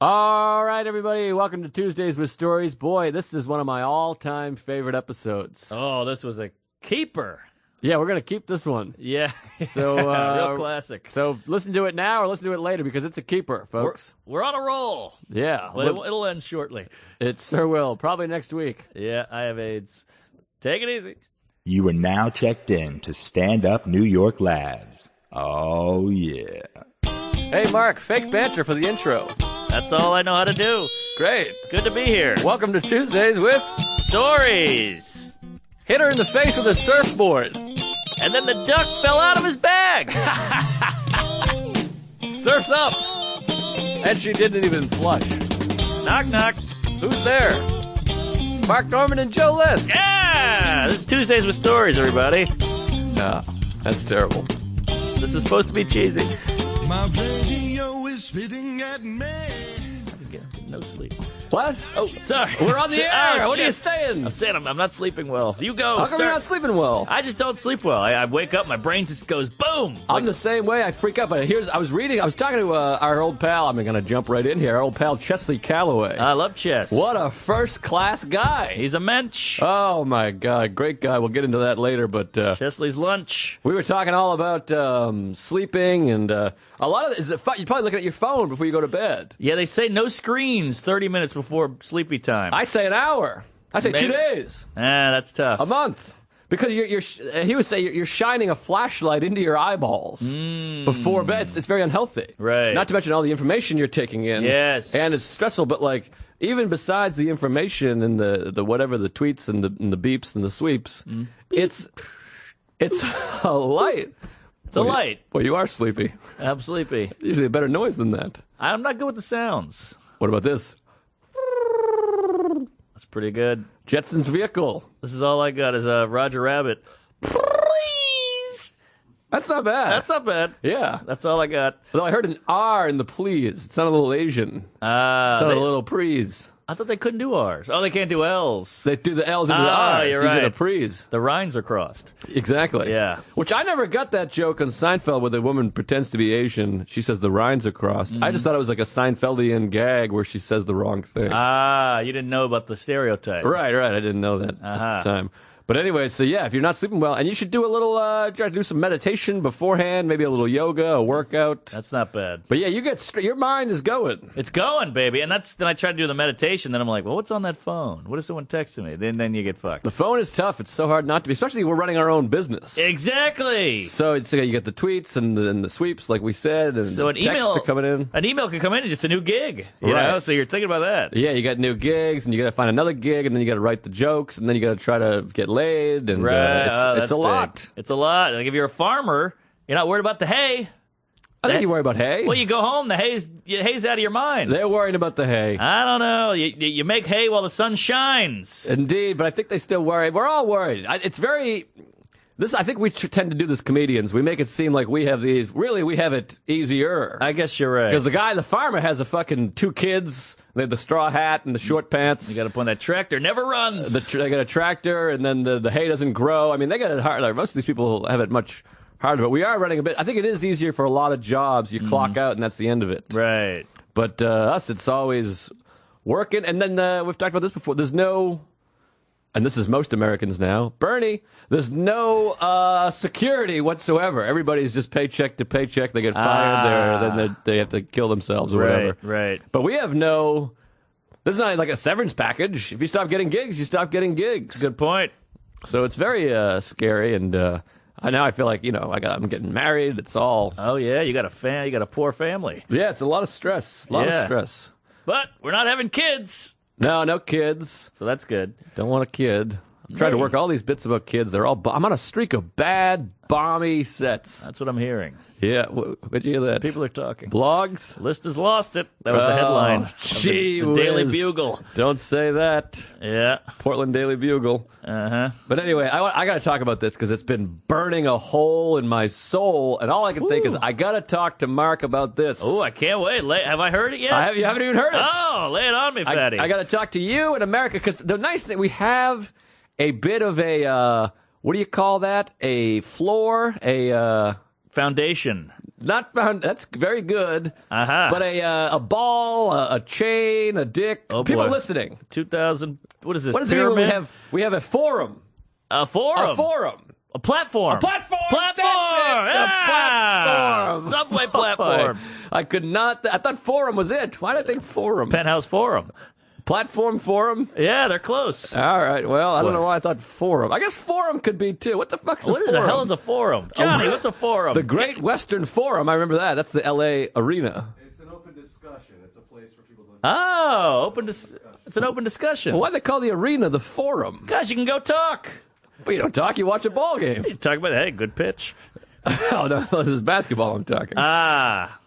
All right, everybody, welcome to Tuesdays with Stories. Boy, this is one of my all-time favorite episodes. Oh, this was a keeper. Yeah, we're going to keep this one. Yeah. So, real classic. So listen to it now or listen to it later because it's a keeper, folks. We're on a roll. Yeah. But it'll end shortly. It sure will. Probably next week. Yeah, I have AIDS. Take it easy. You are now checked in to Stand Up New York Labs. Oh, yeah. Hey, Mark, fake banter for the intro. That's all I know how to do. Great. Good to be here. Welcome to Tuesdays with Stories. Hit her in the face with a surfboard. And then the duck fell out of his bag. Surf's up. And she didn't even flush. Knock, knock. Who's there? Mark Norman and Joe List. Yeah! This is Tuesdays with Stories, everybody. That's terrible. This is supposed to be cheesy. My radio is spitting at me. No sleep. What? Oh, sorry. We're on the air. Oh, What are you shit. saying? I'm saying I'm not sleeping well. You go. How come you're not sleeping well? I just don't sleep well. I wake up, my brain just goes boom. I'm the same way. I freak out. But I was talking to our old pal. I'm going to jump right in here. Our old pal Chesley Calloway. I love chess. What a first-class guy. He's a mensch. Oh, my God. Great guy. We'll get into that later. But Chesley's lunch. we were talking all about sleeping and a lot of you're probably looking at your phone before you go to bed. Yeah, they say no screens 30 minutes before sleepy time. I say an hour. I say 2 days. That's tough. A month. Because he would say you're shining a flashlight into your eyeballs before bed. It's very unhealthy. Right. Not to mention all the information you're taking in. Yes. And it's stressful, but like even besides the information and the whatever, the tweets and the beeps and the sweeps, it's a light. It's a light. Boy, you are sleepy. I'm sleepy. Usually a better noise than that. I'm not good with the sounds. What about this? That's pretty good. Jetson's vehicle. This is all I got is Roger Rabbit. Please. That's not bad. That's not bad. Yeah. That's all I got. Although I heard an R in the please. It sounded a little Asian. It sounded a little prees. I thought they couldn't do R's. Oh, they can't do L's. They do the L's into the R's. You're You right. get a prees. The Rhines are crossed. Exactly. Yeah. Which I never got that joke on Seinfeld where the woman pretends to be Asian. She says the Rhines are crossed. I just thought it was like a Seinfeldian gag where she says the wrong thing. You didn't know about the stereotype. Right. I didn't know that at the time. But anyway, so yeah, if you're not sleeping well, and you should do a little, try to do some meditation beforehand, maybe a little yoga, a workout. That's not bad. But yeah, your mind is going. It's going, baby. And then I try to do the meditation. Then I'm like, well, what's on that phone? What if someone texted me? Then you get fucked. The phone is tough. It's so hard not to be, especially we're running our own business. Exactly. So it's you get the tweets and the sweeps, like we said, and So the texts are coming in. An email can come in and it's a new gig. You Right. know? So you're thinking about that. Yeah, you got new gigs, and you got to find another gig, and then you got to write the jokes, and then you got to try to get laid, and it's that's a big. lot. It's a lot. Like if you're a farmer, you're not worried about the hay. I think you worry about hay. Well, you go home, the hay's out of your mind. They're worrying about the hay. I don't know. You make hay while the sun shines. Indeed, but I think they still worry. We're all worried. It's very. I think we tend to do this, comedians. We make it seem like we have these. Really, we have it easier. I guess you're right. Because the farmer, has a fucking 2 kids. They have the straw hat and the short pants. You got to point that tractor never runs. They got a tractor, and then the hay doesn't grow. I mean, they got it hard. Like, most of these people have it much harder, but we are running a bit. I think it is easier for a lot of jobs. You clock out, and that's the end of it. Right. But us, it's always working. And then we've talked about this before. There's no, and this is most Americans now, Bernie, there's no security whatsoever. Everybody's just paycheck to paycheck. They get fired, then they have to kill themselves or whatever. Right. But we have there's not like a severance package. If you stop getting gigs, you stop getting gigs. Good point. So it's very scary, and now I feel like, I'm getting married. It's all... Oh, yeah, you got a poor family. Yeah, it's a lot of stress. A lot of stress. But we're not having kids. No kids. So that's good. Don't want a kid. I'm trying to work all these bits about kids. I'm on a streak of bad, balmy sets. That's what I'm hearing. Yeah, what'd you hear that? People are talking. Blogs? List has lost it. That was the headline. Of Gee the Daily whiz. Bugle. Don't say that. Yeah. Portland Daily Bugle. Uh-huh. But anyway, I got to talk about this because it's been burning a hole in my soul, and all I can think is I got to talk to Mark about this. Oh, I can't wait. Have I heard it yet? You haven't even heard it. Oh, lay it on me, fatty. I got to talk to you in America because the nice thing, we have a bit of a, what do you call that? A floor? Foundation. not found. That's very good. Uh-huh. But a ball, a chain, a dick. Oh, People boy. listening. 2000. What is this? What does it mean when pyramid? we have a forum? A forum. A forum. A platform. A platform. Platform. That's it. A platform. Subway platform. I could not. I thought forum was it. Why did I think forum? Penthouse Forum. Platform forum. Yeah, they're close. All right. Well, I don't What? know why I thought forum. I guess forum could be too. What the fuck's a What forum? the hell is a forum? Johnny, what's a forum? The Great Western Forum. I remember that. That's the L.A. Arena. It's an open discussion. It's a place for people to. Oh, it's an open discussion. Well, why do they call the arena the forum? Guys, you can go talk. But you don't talk. You watch a ball game. You talk about, hey, good pitch. Oh no, this is basketball. I'm talking. Ah.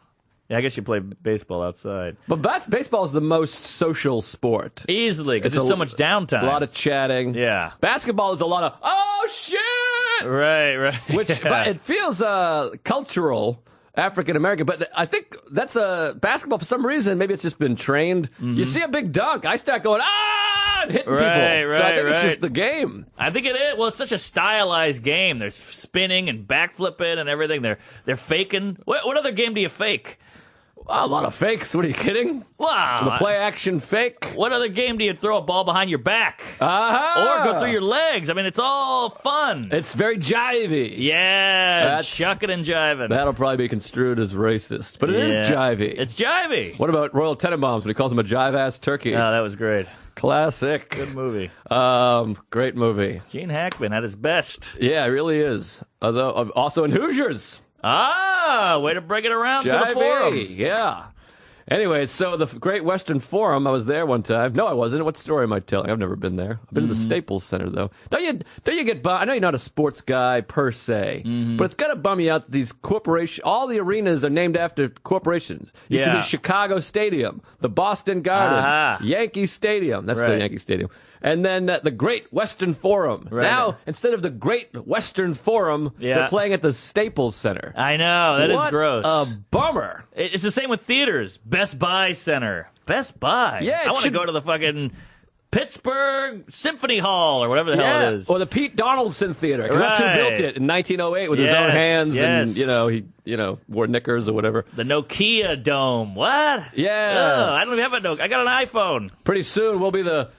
Yeah, I guess you play baseball outside. But baseball is the most social sport. Easily, because It's there's so much downtime. A lot of chatting. Yeah. Basketball is a lot of oh shit, Right. which Yeah. but it feels cultural. African American, but I think that's basketball for some reason. Maybe it's just been trained. You see a big dunk, I start going and hitting people. Right, So I think it's right. just the game. I think it is. Well, it's such a stylized game. There's spinning and backflipping and everything. They're faking. What other game do you fake? A lot of fakes. What are you kidding? Wow. The play action fake. What other game do you throw a ball behind your back? Uh-huh. Or go through your legs? I mean, it's all fun. It's very jivey. Yeah, That's- shucking and jiving. That'll probably be construed as racist, but it is Yeah. jivey. It's jivey. What about Royal Tenenbaums when he calls him a jive-ass turkey? Oh, that was great. Classic. Good movie. Great movie. Gene Hackman at his best. Yeah, it really is. Although also in Hoosiers. Ah, way to bring it around to the Jivey. forum. Yeah. Anyway, so the Great Western Forum, I was there one time. No, I wasn't. What story am I telling? I've never been there. I've been to the Staples Center, though. Don't you get bummed? I know you're not a sports guy per se, but it's got to bum you out that these corporations, all the arenas are named after corporations. Used to Yeah. be Chicago Stadium, the Boston Garden, Aha. Yankee Stadium. That's the Right. Yankee Stadium. And then the Great Western Forum. Right. Now, instead of the Great Western Forum, Yeah. they're playing at the Staples Center. I know, that is What gross. a bummer. It's the same with theaters. Best Buy Center. Best Buy. Yeah, it I want to should- go to the fucking Pittsburgh Symphony Hall or whatever the hell it is. Or the Pete Donaldson Theater. 'Cause that's who Right. built it in 1908 with his Yes, own hands, yes. and he wore knickers or whatever. The Nokia Dome. What? Yes. Ugh, I don't even have a Nokia. I got an iPhone. Pretty soon we'll be the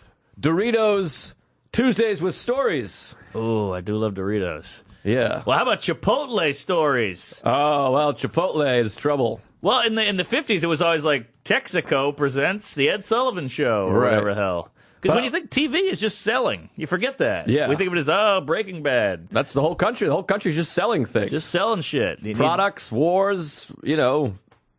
Doritos Tuesdays with Stories. Ooh, I do love Doritos. Yeah. Well, how about Chipotle stories? Oh well, Chipotle is trouble. Well, in the 50s, it was always like Texaco presents the Ed Sullivan Show or Right. whatever the hell. Because But- when you think TV is just selling, you forget that. Yeah. We think of it as, Breaking Bad. That's the whole country. The whole country's just selling things, Just selling shit. You need products, wars.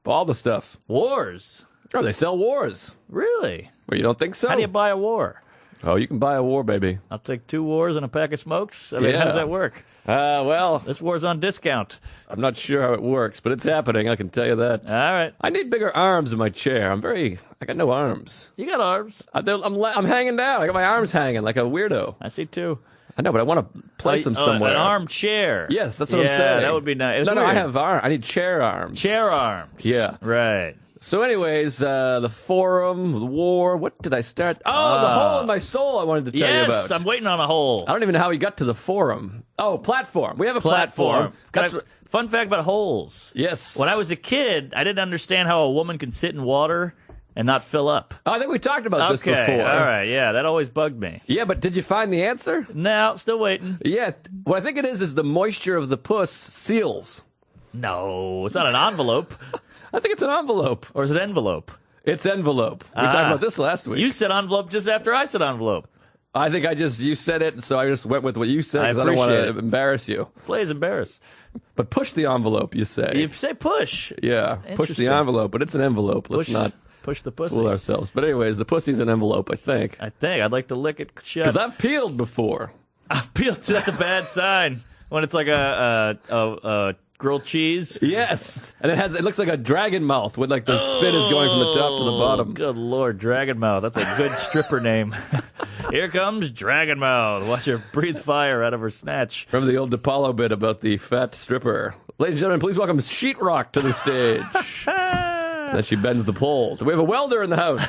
All the stuff. wars. Oh, they sell wars. Really? Well, you don't think so? How do you buy a war? Oh, you can buy a war, baby. I'll take 2 wars and a pack of smokes. I mean, Yeah. how does that work? Well, This war's on discount. I'm not sure how it works, but it's happening. I can tell you that. All right. I need bigger arms in my chair. I got no arms. You got arms. I'm hanging down. I got my arms hanging like a weirdo. I see 2. I know, but I want to place them somewhere. An armchair. Yes, that's what yeah, I'm saying. that would be nice. No, It's I weird. have arms. I need chair arms. Chair arms. Yeah. Right. So, anyways, the forum, the war. What did I start? Oh, the hole in my soul. I wanted to tell you Yes, about. I'm waiting on a hole. I don't even know how we got to the forum. Oh, platform. We have a platform. That's Fun fact about holes. yes. When I was a kid, I didn't understand how a woman can sit in water and not fill up. I think we talked about this Okay, before. all right, yeah, that always bugged me. Yeah, but did you find the answer? Now, still waiting. Yeah. What I think it is the moisture of the puss seals. No, it's not an envelope. I think it's an envelope. Or is it envelope? It's envelope. We talked about this last week. You said envelope just after I said envelope. I think you said it, so I just went with what you said I because I don't want appreciate to it. embarrass you. Plays embarrass. But push the envelope, you say. You say push. Yeah, push Interesting. the envelope, but it's an envelope. Let's not push the pussy. fool ourselves. But anyways, the pussy's an envelope, I think. I think I'd like to lick it shut. Because I've peeled before. I've peeled. That's a bad sign when it's like a grilled cheese. Yes, and it looks like a dragon mouth with like the spin is going from the top to the bottom. Good Lord, Dragon Mouth. That's a good stripper name. Here comes Dragon Mouth. Watch her breathe fire out of her snatch. Remember the old DePaulo bit about the fat stripper. Ladies and gentlemen, please welcome Sheetrock to the stage. Then she bends the pole. Do we have a welder in the house?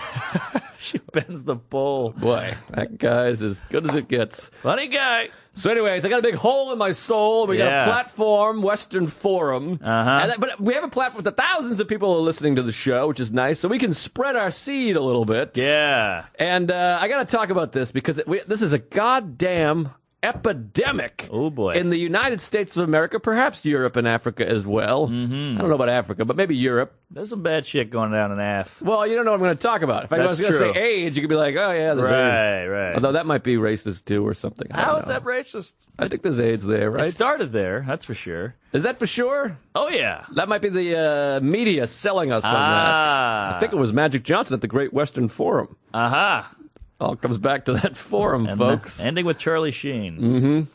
She bends the pole. Boy, that guy's as good as it gets. Funny guy. So anyways, I got a big hole in my soul. We got Yeah. a platform, Western Forum. Uh-huh. But we have a platform that thousands of people are listening to the show, which is nice. So we can spread our seed a little bit. Yeah. And I got to talk about this because this is a goddamn epidemic Oh, boy. in the United States of America, perhaps Europe and Africa as well. Mm-hmm. I don't know about Africa, but maybe Europe. There's some bad shit going down in AF. Well, you don't know what I'm going to talk about. If I was That's going to say true. AIDS, you could be like, oh, yeah, there's AIDS. Right. Although that might be racist, too, or something. I How don't is know. that racist? I think there's AIDS there, right? It started there, that's for sure. Is that for sure? Oh, yeah. That might be the media selling us on Ah. that. I think it was Magic Johnson at the Great Western Forum. Aha. All comes back to that forum, And folks. ending with Charlie Sheen.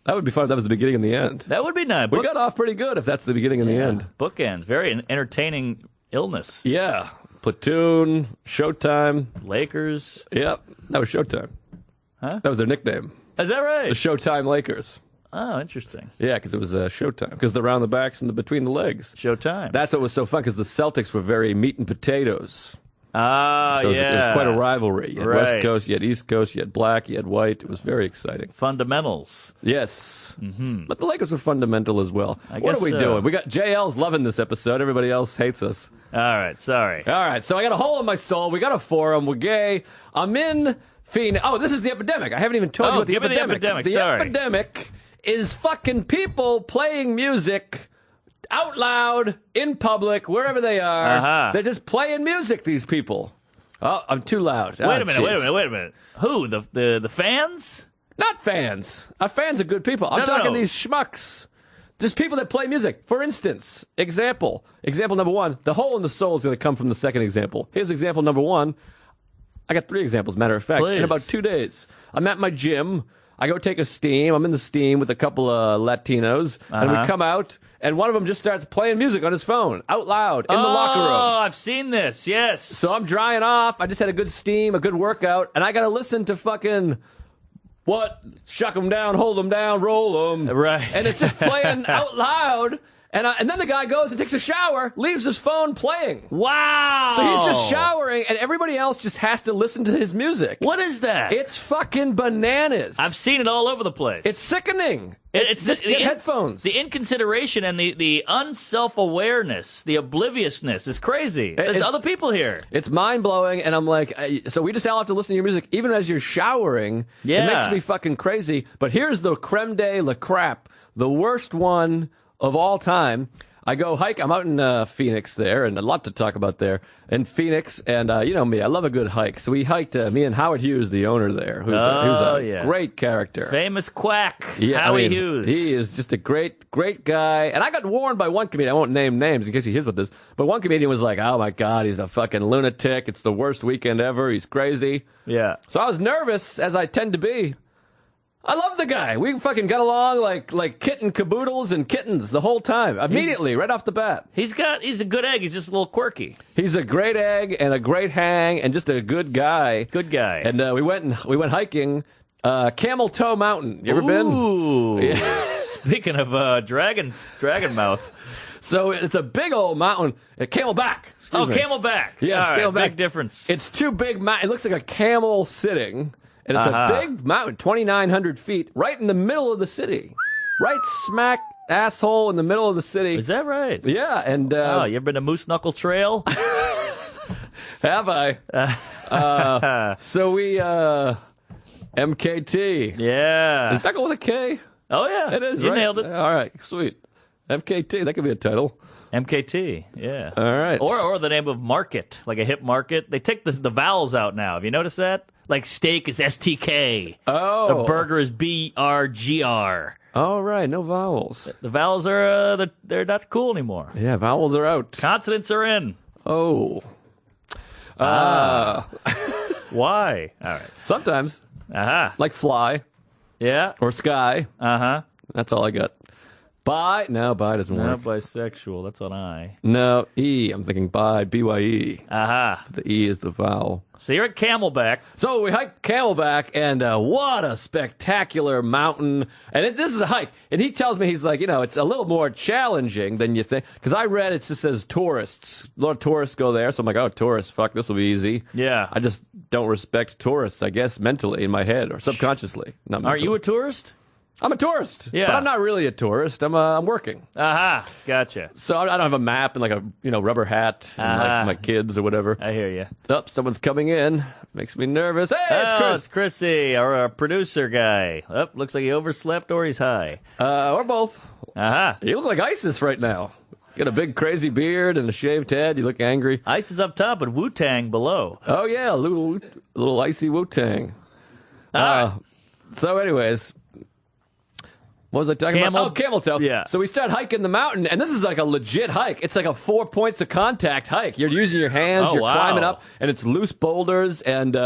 That would be fun if that was the beginning and the end. That would be nice. We got off pretty good if that's the beginning and the end. Bookends. Very entertaining illness. Yeah. Platoon, Showtime. Lakers. Yep. That was Showtime. Huh? That was their nickname. Is that right? The Showtime Lakers. Oh, interesting. Yeah, because it was Showtime. Because the round the backs and the between the legs. Showtime. That's what was so fun because the Celtics were very meat and potatoes. Ah, So yeah. it was quite a rivalry. You had Right. West Coast, you had East Coast, you had black, you had white. It was very exciting. Fundamentals. Yes. Mm-hmm. But the Lakers were fundamental as well. What guess are we so. doing? We got JL's loving this episode. Everybody else hates us. All right, sorry. All right, so I got a hole in my soul. We got a forum. We're gay. I'm in Phoenix. Oh, this is the epidemic. I haven't even told you Oh, about the give me the epidemic. epidemic, The sorry. epidemic is fucking people playing music out loud, in public, wherever they are. Uh-huh. They're just playing music, these people. Oh, I'm too loud. Wait a minute. Who? The fans? Not fans. Fans are good people. I'm No, talking no. these schmucks. Just people that play music. For instance, example number one, the hole in the soul is going to come from the second example. Here's example number one. I got 3 examples, matter of fact. Please. In about 2 days, I'm at my gym. I go take a steam. I'm in the steam with a couple of Latinos. And we come out, and one of them just starts playing music on his phone, out loud, in the locker room. Oh, I've seen this, yes. So I'm drying off. I just had a good steam, a good workout, and I got to listen to fucking what? Shuck 'em down, hold 'em down, roll 'em. Right. And it's just playing out loud. And then the guy goes and takes a shower, leaves his phone playing. Wow. So he's just showering, and everybody else just has to listen to his music. What is that? It's fucking bananas. I've seen it all over the place. It's sickening. It's just get headphones. The inconsideration and the unself-awareness, the obliviousness is crazy. There's It's- other people here. It's mind blowing, and I'm like, so we just all have to listen to your music, even as you're showering. Yeah. It makes me fucking crazy. But here's the creme de la crap, the worst one of all time. I go hike. I'm out in Phoenix there, and a lot to talk about there in Phoenix. And you know me, I love a good hike. So we hiked. Me and Howard Hughes, the owner there, who's Oh, a yeah. great character. Famous quack, Yeah, Howie I mean, Hughes. He is just a great guy. And I got warned by one comedian. I won't name names in case he hears about this. But one comedian was like, "Oh my God, he's a fucking lunatic. It's the worst weekend ever. He's crazy." Yeah. So I was nervous, as I tend to be. I love the guy. We fucking got along like kitten caboodles and kittens the whole time. Immediately, right off the bat. He's a good egg. He's just a little quirky. He's a great egg and a great hang and just a good guy. Good guy. And we went hiking Camel Toe Mountain. You ever been? Ooh. Yeah. Speaking of dragon mouth. So it's a big old mountain. Camelback. Excuse me. Camelback. Yes, All right, Camelback. big difference. It's two big mountains. It looks like a camel sitting, and it's Uh-huh. a big mountain, 2,900 feet, right in the middle of the city. Right smack asshole in the middle of the city. Is that right? Yeah, and Oh, you ever been to Moose Knuckle Trail? have I? So we, MKT. Yeah. Is that go with a K? Oh, yeah. It is, You right? nailed it. All right, sweet. MKT, that could be a title. MKT, yeah. All right. Or the name of market, like a hip market. They take the vowels out now. Have you noticed that? Like steak is STK. Oh. The burger is BRGR. All right, no vowels. The vowels are they're not cool anymore. Yeah, vowels are out. Consonants are in. Oh. Why? All right. Sometimes, Aha. like fly Yeah. or sky. Uh-huh. That's all I got. Bi? No, bi doesn't Not work. bisexual. That's on I. No, E. I'm thinking bi, B-Y-E. Aha. The E is the vowel. So you're at Camelback. So we hiked Camelback, and what a spectacular mountain. And this is a hike. And he tells me, he's like, it's a little more challenging than you think. Because I read it just says tourists. A lot of tourists go there. So I'm like, oh, tourists, fuck, this will be easy. Yeah. I just don't respect tourists, I guess, mentally in my head or subconsciously. Not mentally. Aren't you a tourist? I'm a tourist. Yeah. But I'm not really a tourist. I'm working. Aha. Gotcha. So I don't have a map and like a rubber hat and like my kids or whatever. I hear you. Oh, someone's coming in. Makes me nervous. Hey, it's Chris. It's Chrissy, our producer guy. Oh, looks like he overslept or he's high. Or both. Aha. You look like ISIS right now. Got a big crazy beard and a shaved head. You look angry. Ice is up top and Wu-Tang below. Oh yeah, a little icy Wu-Tang. Ah. So anyways, what was I talking about? Oh, camel toe. Yeah. So we start hiking the mountain, and this is like a legit hike. It's like a 4 points of contact hike. You're using your hands, Oh, you're wow. climbing up, and it's loose boulders, and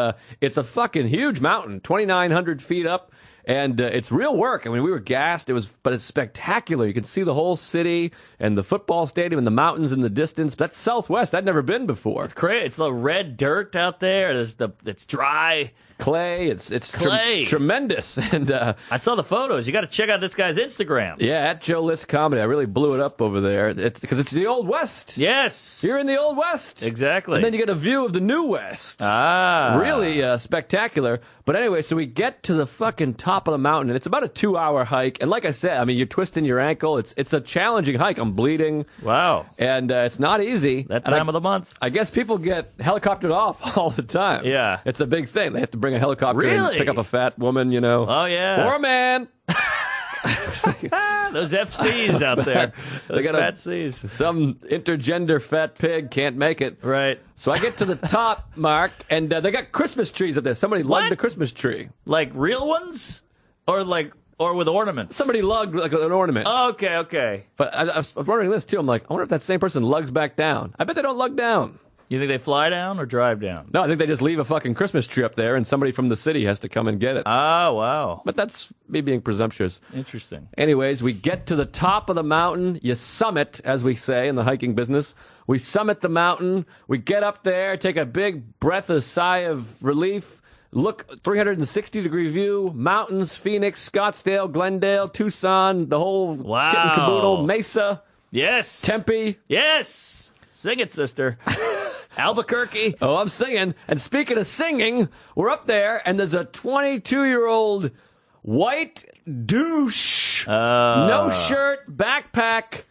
it's a fucking huge mountain, 2,900 feet up, and it's real work. I mean, we were gassed. But it's spectacular. You can see the whole city and the football stadium and the mountains in the distance. That's Southwest. I'd never been before. Great. It's the red dirt out there. It's dry. Clay. It's Clay. Tremendous, and I saw the photos. You got to check out this guy's Instagram. yeah, at Joe List Comedy, I really blew it up over there. It's because it's the Old West. Yes. You're in the Old West. Exactly. And then you get a view of the New West. Really spectacular. But anyway, so we get to the fucking top of the mountain, and it's about a 2-hour hike. And like I said, I mean, you're twisting your ankle. It's a challenging hike. I'm bleeding. Wow. And it's not easy. That And time of the month. I guess people get helicoptered off all the time. Yeah. It's a big thing. They have to bring a helicopter and Really? pick up a fat woman, Oh, yeah. Or a man. Those FCs out there. Those gotta- fat Cs. Some intergender fat pig can't make it. Right. So I get to the top, Mark, and they got Christmas trees up there. Somebody lugged What? a Christmas tree. Like real ones? Or with ornaments? Somebody lugged like an ornament. Okay. But I was wondering this too. I'm like, I wonder if that same person lugs back down. I bet they don't lug down. You think they fly down or drive down? No, I think they just leave a fucking Christmas tree up there, and somebody from the city has to come and get it. Oh, wow. But that's me being presumptuous. Interesting. Anyways, we get to the top of the mountain. You summit, as we say in the hiking business. We summit the mountain. We get up there, take a big breath, a sigh of relief. Look, 360-degree view, mountains, Phoenix, Scottsdale, Glendale, Tucson, the whole Wow. kit and caboodle, Mesa, Yes. Tempe. Yes. Sing it, sister. Albuquerque. Oh, I'm singing. And speaking of singing, we're up there, and there's a 22-year-old white douche, no shirt, backpack,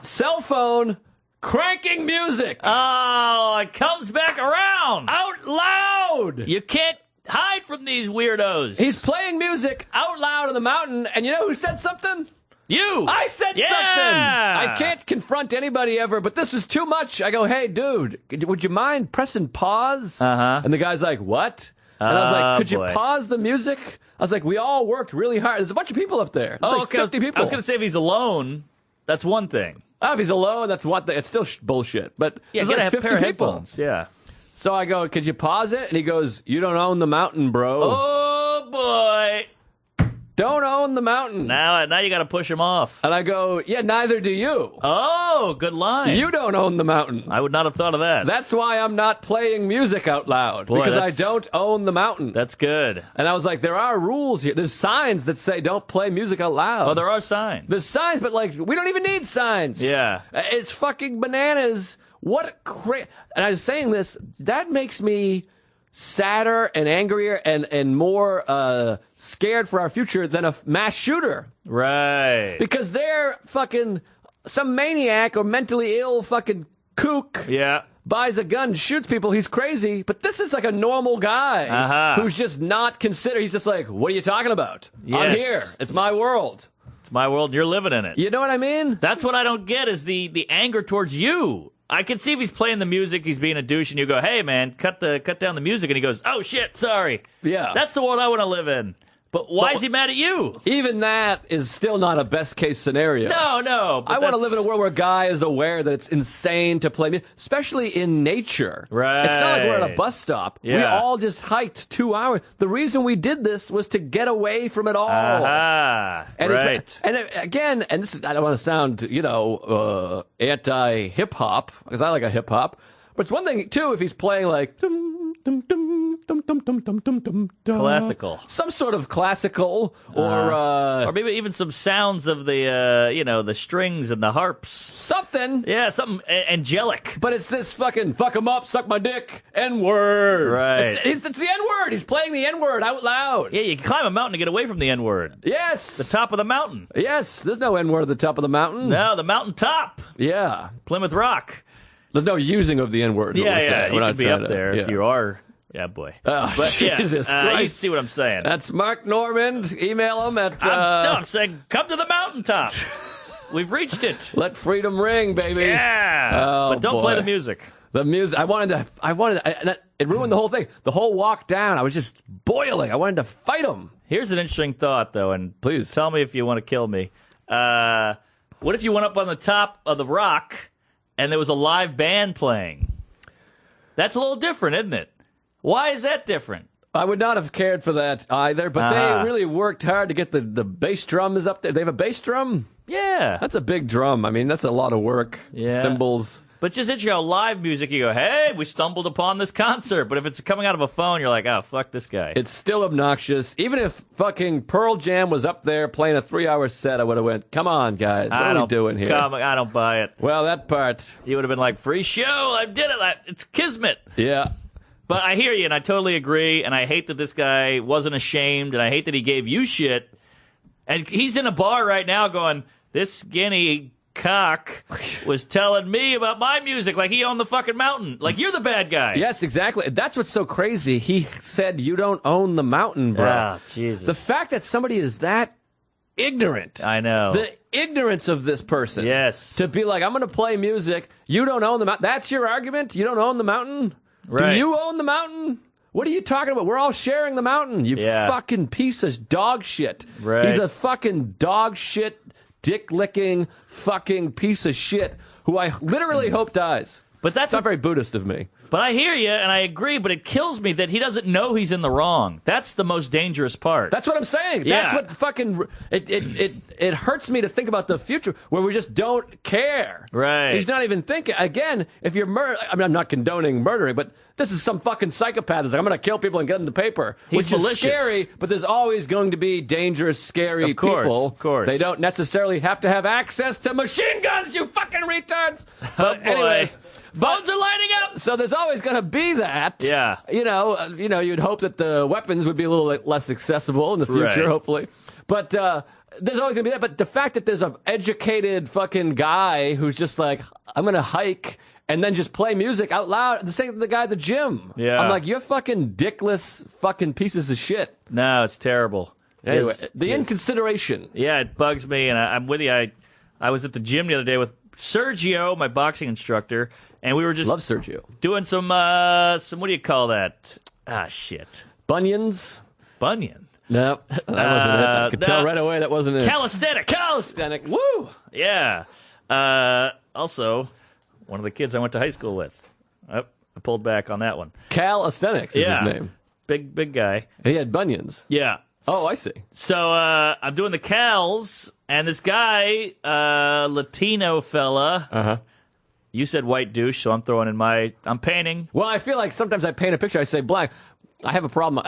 cell phone, cranking music Oh, it comes back around. out loud. You can't hide from these weirdos. He's playing music out loud on the mountain, and you know who said something? You. I said Yeah. something. I can't confront anybody ever, but this was too much. I go, hey, dude, would you mind pressing pause? Uh-huh. And the guy's like, what? And I was like, could boy. you pause the music? I was like, we all worked really hard. There's a bunch of people up there. There's like okay. 50 people. I was going to say if he's alone, that's one thing. Oh, if he's alone, that's one thing. It's still bullshit. But Yeah, there's you gotta like have a 50 pair of people. headphones. Yeah. So I go, could you pause it? And he goes, you don't own the mountain, bro. Oh, boy. Don't own the mountain. Now you got to push him off. And I go, yeah, neither do you. Oh, good line. You don't own the mountain. I would not have thought of that. That's why I'm not playing music out loud, Boy, because I that's- don't own the mountain. That's good. And I was like, there are rules here. There's signs that say don't play music out loud. Oh, there are signs. There's signs, but like, we don't even need signs. Yeah. It's fucking bananas. What and I was saying this, that makes me sadder and angrier and more scared for our future than a mass shooter. Right. Because they're fucking some maniac or mentally ill fucking kook Yeah. buys a gun, shoots people, he's crazy. But this is like a normal guy Uh-huh. who's just not considered. He's just like, what are you talking about? I'm Yes. here. It's my world. It's my world and you're living in it. You know what I mean? That's what I don't get is the anger towards you. I can see if he's playing the music, he's being a douche, and you go, hey, man, cut down the music. And he goes, oh, shit, sorry. Yeah. That's the world I want to live in. But why is he mad at you? Even that is still not a best case scenario. No. But I want to live in a world where a guy is aware that it's insane to play music, especially in nature. Right. It's not like we're at a bus stop. We Yeah. all just hiked 2 hours. The reason we did this was to get away from it all. And right. Again, and this is, I don't want to sound, anti-hip hop, because I like a hip hop. But it's one thing, too, if he's playing like... dum, dum, dum, dum, dum, dum, dum, dum, dum, dum. Classical. Some sort of classical Or maybe even some sounds of the, the strings and the harps. something. Yeah, something angelic. But it's this fucking fuck 'em up, suck my dick, N-word. Right. It's the N-word. He's playing the N-word out loud. Yeah, you can climb a mountain to get away from the N-word. Yes. The top of the mountain. Yes. There's no N-word at the top of the mountain. No, the mountain top. Yeah. Plymouth Rock. There's no using of the N-word. is what we're saying. You We're can not be trying up to- there yeah. if you are. Yeah, boy. Oh, But Jesus you Christ. see what I'm saying. That's Mark Normand. Email him at... I'm saying come to the mountaintop. We've reached it. Let freedom ring, baby. Yeah. Oh, But don't play boy. the music. The music. And it ruined the whole thing. The whole walk down, I was just boiling. I wanted to fight him. Here's an interesting thought, though, and Please. tell me if you want to kill me. What if you went up on the top of the rock and there was a live band playing? That's a little different, isn't it? Why is that different? I would not have cared for that either, but they really worked hard to get the bass drum is up there. They have a bass drum? Yeah. That's a big drum. I mean, that's a lot of work. Yeah. Cymbals. But just interesting how live music, you go, hey, we stumbled upon this concert. But if it's coming out of a phone, you're like, oh, fuck this guy. It's still obnoxious. Even if fucking Pearl Jam was up there playing a 3-hour set, I would have went, come on, guys. What are we doing here? I don't buy it. Well, that part, You would have been like, free show. I did it. It's kismet. yeah. But I hear you, and I totally agree. And I hate that this guy wasn't ashamed, and I hate that he gave you shit. And he's in a bar right now going, this skinny cock was telling me about my music like he owned the fucking mountain. Like, you're the bad guy. Yes, exactly. That's what's so crazy. He said, you don't own the mountain, bro. Ah, Jesus. The fact that somebody is that ignorant. I know. The ignorance of this person. Yes. To be like, I'm going to play music. You don't own the mountain. That's your argument? You don't own the mountain? Right. Do you own the mountain? What are you talking about? We're all sharing the mountain. You Yeah. fucking piece of dog shit. Right. He's a fucking dog shit, dick licking fucking piece of shit who I literally hope dies. But that's It's not very Buddhist of me. But I hear you, and I agree, but it kills me that he doesn't know he's in the wrong. That's the most dangerous part. That's what I'm saying. Yeah. That's what fucking it hurts me to think about the future where we just don't care. Right. He's not even thinking. Again, if you're I mean, I'm not condoning murdering, but this is some fucking psychopath. It's like, I'm going to kill people and get in the paper, He's which malicious. is scary. But there's always going to be dangerous, scary Of course, people. of course. They don't necessarily have to have access to machine guns. You fucking retards. Oh, But boy. anyways. Phones are lighting up. So there's always going to be that. Yeah. You'd hope that the weapons would be a little less accessible in the future, Right. hopefully. But there's always going to be that. But the fact that there's an educated fucking guy who's just like, I'm going to hike and then just play music out loud, the same the guy at the gym. Yeah. I'm like, you're fucking dickless fucking pieces of shit. No, it's terrible. Anyway, His- the his- inconsideration. Yeah, it bugs me, and I'm with you. I was at the gym the other day with Sergio, my boxing instructor, and we were just Love Sergio. doing some what do you call that? Ah, shit. Bunions? Bunyan. No, that wasn't it. I could tell right away that wasn't it. Calisthenics. Calisthenics. Woo! Yeah. Also, one of the kids I went to high school with. Oh, I pulled back on that one. Calisthenics is Yeah. his name. Big guy. He had bunions. Yeah. Oh, I see. So I'm doing the Cals, and this guy, Latino fella. Uh-huh. You said white douche, so I'm throwing in I'm painting. Well, I feel like sometimes I paint a picture, I say black. I have a problem.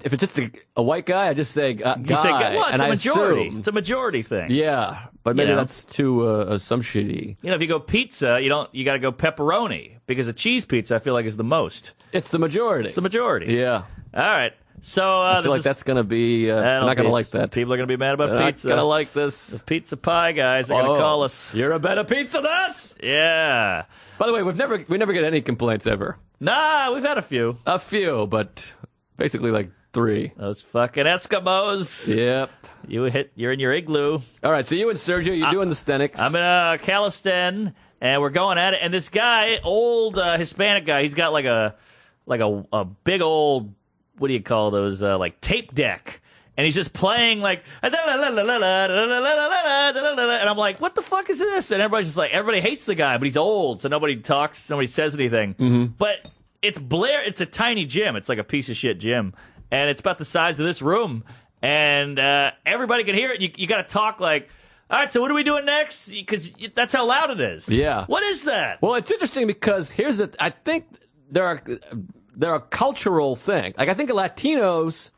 If it's just a white guy, I just say guy. You say, well, it's and a I majority. assume. It's a majority thing. Yeah, but maybe You know. that's too assumption-y. You know, if you go pizza, you got to go pepperoni because a cheese pizza I feel like is the most. It's the majority. It's the majority. Yeah. All right. So I feel like that's going to be... I'm not going to like that. People are going to be mad about I'm not pizza. going to like this. Pizza pie guys are going to call us. You're a better pizza than us! Yeah. By the way, we never get any complaints ever. Nah, we've had a few. A few, but basically like 3. Those fucking Eskimos. Yep. You're in your igloo. All right, so you and Sergio, you're doing the stenics. I'm in Calisthenics, and we're going at it. And this guy, old Hispanic guy, he's got like a big old, what do you call those, like tape deck. and he's just playing like, and I'm like, what the fuck is this? And everybody's just like, everybody hates the guy, but he's old, so nobody talks, nobody says anything. But it's It's a tiny gym. It's like a piece of shit gym, and it's about the size of this room, and everybody can hear it. You got to talk like, all right, so what are we doing next? Because that's how loud it is. Yeah. What is that? Well, it's interesting because I think they're a cultural thing. Like, I think Latinos,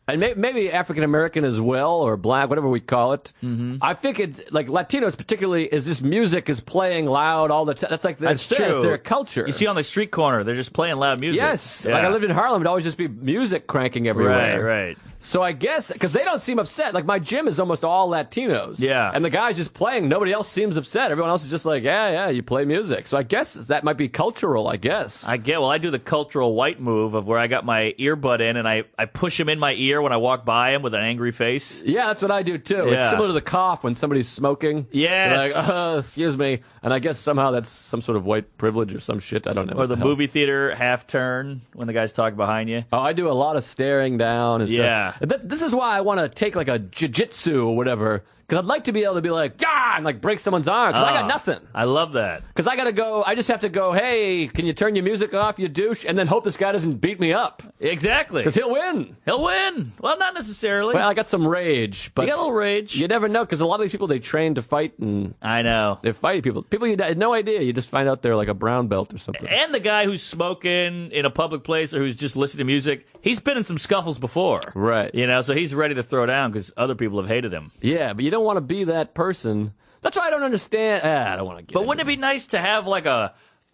and maybe African American as well, or black, whatever we call it. I think it, like, Latinos particularly, is this music is playing loud all the time. That's like That's true. It's their culture. You see on the street corner, they're just playing loud music. Yes. Yeah. Like, I lived in Harlem, it'd always just be music cranking everywhere. Right. So I guess, because they don't seem upset. Like, my gym is almost all Latinos. Yeah. And the guy's just playing. Nobody else seems upset. Everyone else is just like, yeah, you play music. So I guess that might be cultural, I guess. I do the cultural white move of where I got my earbud in and I push him in my ear when I walk by him with an angry face. Yeah, that's what I do, too. Yeah. It's similar to the cough when somebody's smoking. Yes. They're like, excuse me. And I guess somehow that's some sort of white privilege or some shit. I don't know. Or what the hell. movie theater half turn when the guy's talking behind you. Oh, I do a lot of staring down and Yeah. stuff. This is why I want to take like a jiu-jitsu or whatever, because I'd like to be able to be like, yeah, and like break someone's arm, because I got nothing. I love that. Because I just have to go, hey, can you turn your music off, you douche, and then hope this guy doesn't beat me up, Exactly. because he'll win. He'll win. Well, not necessarily. Well, I got some rage, but you got a little rage. you never know, because a lot of these people, they train to fight, and I know. they're fighting people. People you had no idea. You just find out they're like a brown belt or something. And the guy who's smoking in a public place or who's just listening to music, he's been in some scuffles before. Right. You know, so he's ready to throw down because other people have hated him. Yeah, but you don't want to be that person. That's why I don't understand. I don't want to get But wouldn't it be nice to have like a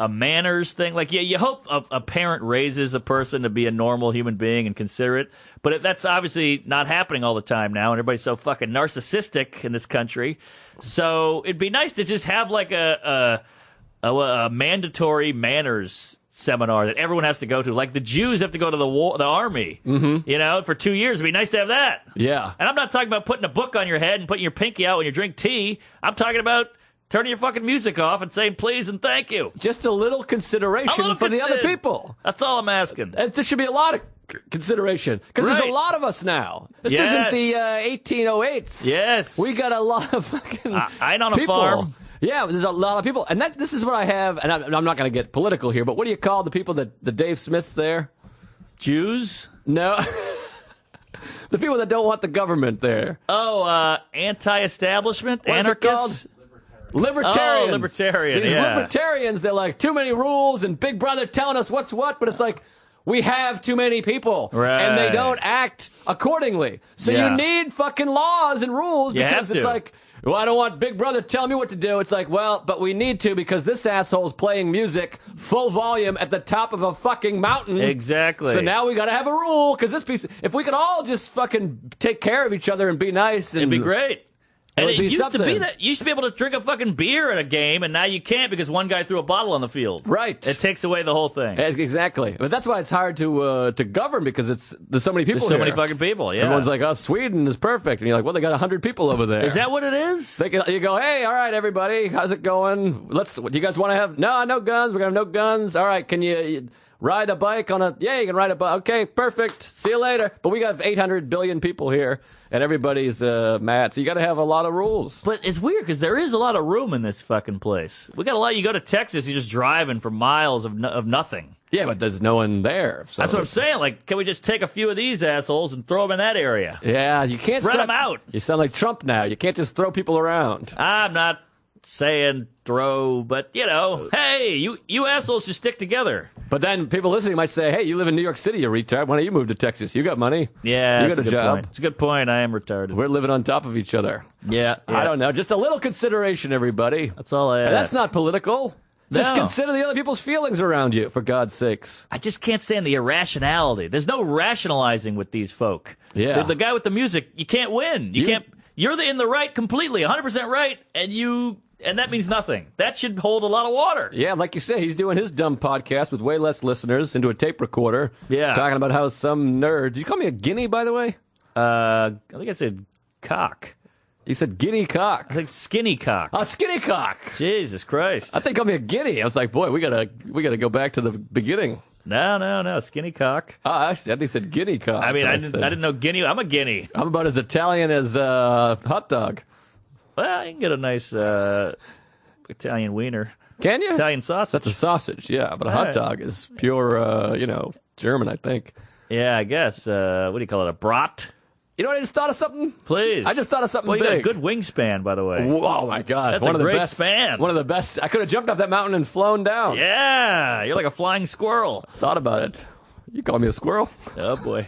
manners thing? Like, yeah, you hope a parent raises a person to be a normal human being and considerate, but that's obviously not happening all the time now, and everybody's so fucking narcissistic in this country. So it'd be nice to just have like a mandatory manners seminar that everyone has to go to. Like the Jews have to go to the army, you know, for 2 years. It'd be nice to have that. Yeah. And I'm not talking about putting a book on your head and putting your pinky out when you drink tea. I'm talking about turning your fucking music off and saying please and thank you. Just a little consideration for the other people. That's all I'm asking. And there should be a lot of consideration, because there's Right. a lot of us now. This Yes. isn't the 1808s. Yes. We got a lot of fucking I ain't on a people. farm. Yeah, there's a lot of people. And this is what I have, and I'm not going to get political here, but what do you call the people the Dave Smiths there? Jews? No. The people that don't want the government there. Oh, anti-establishment? What is it Anarchists? Libertarians. Oh, libertarian, These yeah. libertarians, they're like, too many rules and Big Brother telling us what's what, but it's like, we have too many people. Right. And they don't act accordingly. So Yeah. you need fucking laws and rules, You because have it's to. like, well, I don't want Big Brother telling me what to do. It's like, well, but we need to, because this asshole's playing music full volume at the top of a fucking mountain. Exactly. So now we got to have a rule, because this piece, if we could all just fucking take care of each other and be nice, and It'd be great. And would it be used to be something. that you used to be able to drink a fucking beer at a game, and now you can't because one guy threw a bottle on the field. Right. It takes away the whole thing. Exactly. But that's why it's hard to govern, because there's so many people There's so here. many fucking people. Yeah. Everyone's like, oh, Sweden is perfect. And you're like, well, they got 100 people over there. Is that what it is? You go, hey, all right, everybody, how's it going? Do you guys want to have, no guns, we're going to have no guns. All right, can you ride a bike yeah, you can ride a bike. Okay, perfect. See you later. But we got 800 billion people here, and everybody's mad. So you got to have a lot of rules. But it's weird because there is a lot of room in this fucking place. We got a lot. You go to Texas, you're just driving for miles of nothing. Yeah, but there's no one there. So That's what I'm saying. Like, can we just take a few of these assholes and throw them in that area? Yeah, you can't Spread them out. You sound like Trump now. You can't just throw people around. I'm not saying throw, but, you know, hey, you assholes just stick together. But then people listening might say, hey, you live in New York City, you retard. Why don't you move to Texas? You got money. Yeah, you that's got a good job. point. It's a good point. I am retarded. We're living on top of each other. Yeah. I don't know. Just a little consideration, everybody. That's all I ask. And that's not political. Just No. consider the other people's feelings around you, for God's sakes. I just can't stand the irrationality. There's no rationalizing with these folk. Yeah. The guy with the music, you can't win. You can't. You're in the right completely, 100% right, and that means nothing. That should hold a lot of water. Yeah, like you say, he's doing his dumb podcast with way less listeners into a tape recorder. Yeah. Talking about how some nerd. Did you call me a guinea, by the way? I think I said cock. You said guinea cock. I think skinny cock. Oh, skinny cock. Jesus Christ. I think call me a guinea. I was like, boy, we gotta go back to the beginning. No, skinny cock. Oh, actually, I think you said guinea cock. I mean, I said- didn't know guinea. I'm a guinea. I'm about as Italian as hot dog. Well, you can get a nice Italian wiener, Can you? Italian sausage. That's a sausage, yeah. But a hot Right. dog is pure, German, I think. Yeah, I guess. What do you call it? A brat? You know what? I just thought of something. Please. I just thought of something Well, you got a big. good wingspan, by the way. Oh my God! That's one a of the great best. span. One of the best. I could have jumped off that mountain and flown down. Yeah, you're like a flying squirrel. Thought about it. You call me a squirrel? Oh boy.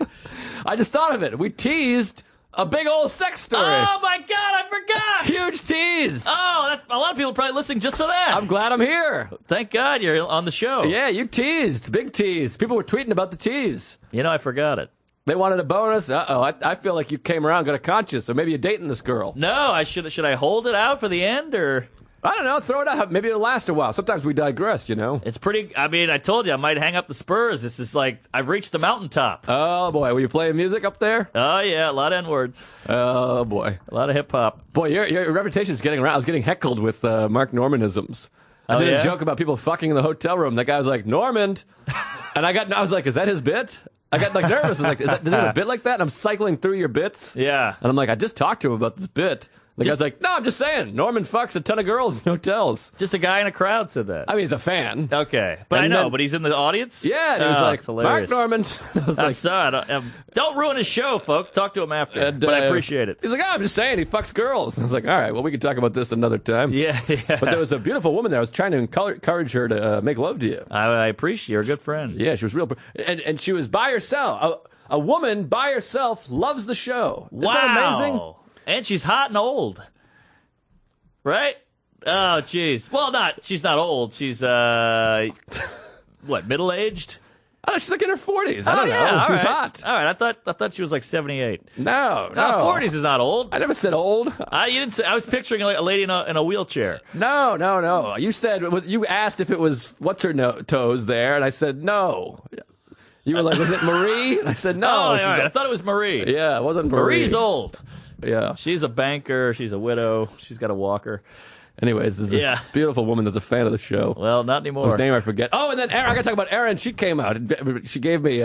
I just thought of it. We teased a big old sex story. Oh my God, I forgot. Huge tease. Oh, a lot of people are probably listening just for that. I'm glad I'm here. Thank God you're on the show. Yeah, you teased. Big tease. People were tweeting about the tease. You know, I forgot it. They wanted a bonus. Uh-oh. I feel like you came around, got a conscience, or maybe you're dating this girl. No, should I hold it out for the end or? I don't know. Throw it out. Maybe it'll last a while. Sometimes we digress, you know. It's pretty. I mean, I told you I might hang up the spurs. This is like I've reached the mountaintop. Oh, boy. Were you playing music up there? Oh yeah, a lot of N-words, Oh, boy. a lot of hip hop. Boy, your reputation's getting around. I was getting heckled with Mark Normanisms. I Oh, did yeah? a joke about people fucking in the hotel room. That guy was like, Normand. And I was like, is that his bit? I got like nervous. I was like, does he have a bit like that? And I'm cycling through your bits. Yeah. And I'm like, I just talked to him about this bit. The guy's like, no, I'm just saying. Norman fucks a ton of girls in hotels. Just a guy in a crowd said that. I mean, he's a fan. Okay, but And I know. then- But he's in the audience. Yeah, and he was Oh, like, it's hilarious. Mark Norman. I was I'm like, sorry. Don't ruin his show, folks. Talk to him after. and, but I appreciate it. He's like, I'm just saying, he fucks girls. I was like, all right, well, we can talk about this another time. Yeah, yeah. But there was a beautiful woman there. I was trying to encourage her to make love to you. I appreciate you're a good friend. Yeah, she was real. And she was by herself. A woman by herself loves the show. Isn't that amazing? And she's hot and old. Right? Oh, jeez. Well, she's not old. She's, what, middle-aged? Oh, she's like in her 40s. I don't know. Yeah, She was all right. hot. All right, I thought she was like 78. No. 40s is not old. I never said old. You didn't say. I was picturing like a lady in a wheelchair. No. You said, you asked if it was what's her toes there, and I said no. You were like, was it Marie? And I said no. Oh, all She's right. like, I thought it was Marie. yeah, it wasn't Marie. Marie's old. Yeah. She's a banker. She's a widow. She's got a walker. Anyways, this is Yeah. a beautiful woman that's a fan of the show. Well, not anymore. Whose name I forget. Oh, and then Erin, I got to talk about Erin. She came out. She gave me,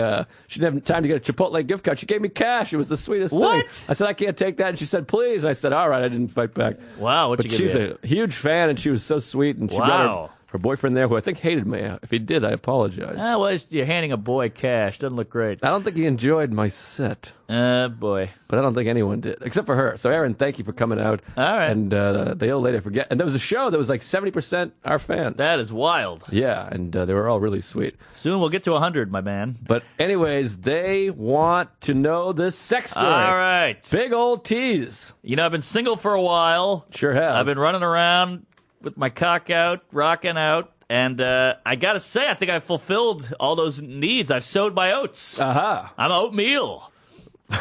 she didn't have time to get a Chipotle gift card. She gave me cash. It was the sweetest What? thing. I said, I can't take that. And she said, please. And I said, all right. I didn't fight back. Wow, what'd But you give she's you? a huge fan, and she was so sweet. And she brought Wow. her boyfriend there, who I think hated me. If he did, I apologize. Well, you're handing a boy cash. Doesn't look great. I don't think he enjoyed my set. Boy. But I don't think anyone did, except for her. So, Erin, thank you for coming out. All right. And the old lady, I forget. And there was a show that was like 70% our fans. That is wild. Yeah, and they were all really sweet. Soon we'll get to 100, my man. But anyways, they want to know this sex story. All right. Big old tease. You know, I've been single for a while. Sure have. I've been running around with my cock out, rocking out. And I got to say, I think I've fulfilled all those needs. I've sowed my oats. Aha. I'm oatmeal.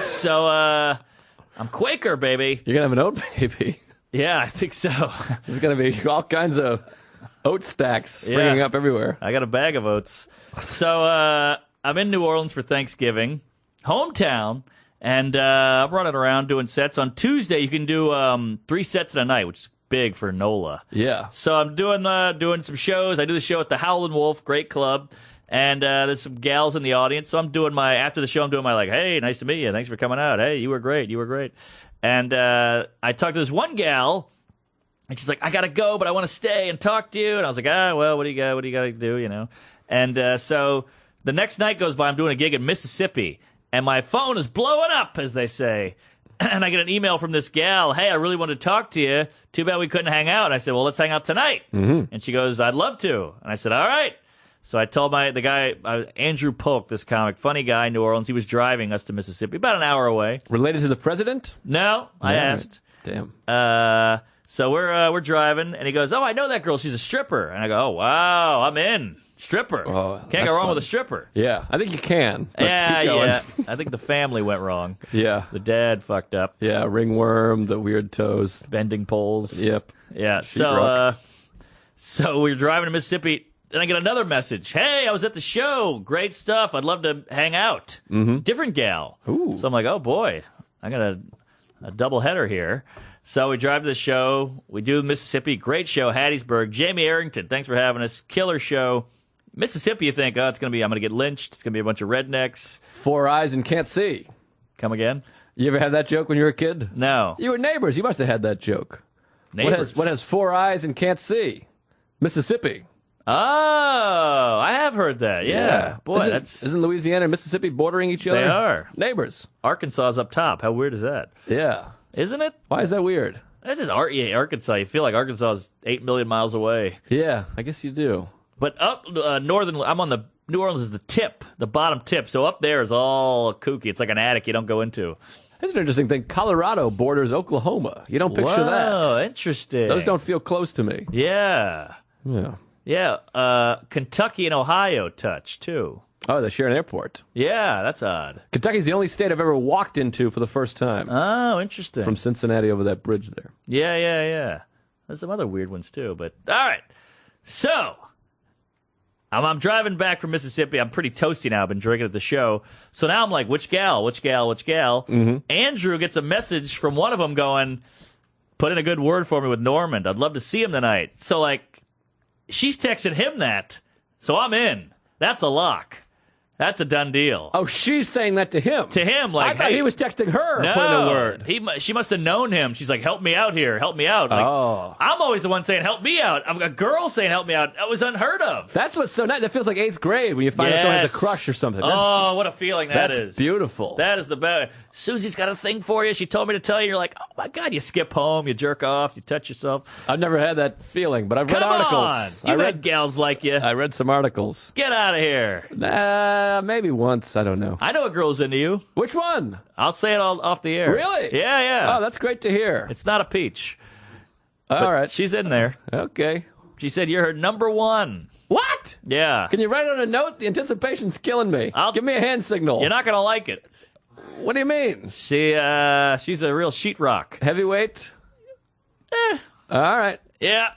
So I'm Quaker, baby. You're going to have an oat baby. Yeah, I think so. There's going to be all kinds of oat stacks springing Yeah. up everywhere. I got a bag of oats. So I'm in New Orleans for Thanksgiving, hometown, and I'm running around doing sets. On Tuesday, you can do 3 sets in a night, which is big for NOLA. Yeah. So I'm doing some shows. I do the show at the Howlin' Wolf, great club. And there's some gals in the audience. So I'm doing after the show, I'm doing my like, hey, nice to meet you. Thanks for coming out. Hey, you were great. And I talked to this one gal, and she's like, I got to go, but I want to stay and talk to you. And I was like, well, what do you got to do, you know? And so the next night goes by, I'm doing a gig in Mississippi, and my phone is blowing up, as they say. And I get an email from this gal, hey, I really want to talk to you. Too bad we couldn't hang out. And I said, well, let's hang out tonight. Mm-hmm. And she goes, I'd love to. And I said, all right. So I told the guy, Andrew Polk, this comic, funny guy in New Orleans, he was driving us to Mississippi, about an hour away. Related to the president? No, I Yeah, asked. Damn. So we're driving, and he goes, oh, I know that girl. She's a stripper. And I go, oh, wow, I'm in. Stripper. Oh, Can't that's go wrong fun. with a stripper. Yeah, I think you can. but Yeah, keep going. yeah. I think the family went wrong. Yeah. The dad fucked up. Yeah, ringworm, the weird toes. Bending poles. Yep. Yeah. Sheetrock. So we're driving to Mississippi. Then I get another message. Hey, I was at the show. Great stuff. I'd love to hang out. Mm-hmm. Different gal. Ooh. So I'm like, oh boy, I got a double header here. So we drive to the show. We do Mississippi. Great show. Hattiesburg. Jamie Arrington. Thanks for having us. Killer show. Mississippi, you think, I'm going to get lynched. It's going to be a bunch of rednecks. 4 eyes and can't see. Come again? You ever had that joke when you were a kid? No. You were neighbors. You must have had that joke. Neighbors. What has 4 eyes and can't see? Mississippi. Oh, I have heard that. Yeah. Boy, Isn't Louisiana and Mississippi bordering each other? They are. Neighbors. Arkansas's up top. How weird is that? Yeah. Isn't it? Why is that weird? That's just Arkansas. You feel like Arkansas is 8 million miles away. Yeah, I guess you do. But up northern, I'm on the New Orleans is the tip, the bottom tip. So up there is all kooky. It's like an attic you don't go into. That's an interesting thing. Colorado borders Oklahoma. You don't picture that. Oh, interesting. Those don't feel close to me. Yeah. Yeah. Yeah. Kentucky and Ohio touch, too. Oh, they share an airport. Yeah, that's odd. Kentucky's the only state I've ever walked into for the first time. Oh, interesting. From Cincinnati over that bridge there. Yeah. There's some other weird ones, too. But, all right. So, I'm driving back from Mississippi. I'm pretty toasty now. I've been drinking at the show. So now I'm like, which gal? Mm-hmm. Andrew gets a message from one of them going, put in a good word for me with Normand. I'd love to see him tonight. So, like, she's texting him that. So I'm in. That's a lock. That's a done deal. Oh, she's saying that to him. To him, like, I thought hey, he was texting her, no, putting a word. She must have known him. She's like, help me out here. Help me out. Like, Oh. I'm always the one saying, help me out. I'm a girl saying, help me out. That was unheard of. That's what's so nice. That feels like 8th grade when you find out someone has a Yes. crush or something. Oh, what a feeling that's is. beautiful. That is the best. Susie's got a thing for you. She told me to tell you. You're like, oh, my God. You skip home. You jerk off. You touch yourself. I've never had that feeling, but I've read Come articles. on. You've had gals like you. I read some articles. Get out of here. Maybe once. I don't know. I know a girl's into you. Which one? I'll say it all off the air. Really? Yeah. Oh, that's great to hear. It's not a peach. All right. She's in there. Okay. She said you're her number one. What? Yeah. Can you write it on a note? The anticipation's killing me. I'll- Give me a hand signal. You're not going to like it. What do you mean? She's a real sheetrock. Heavyweight? All right. Yeah.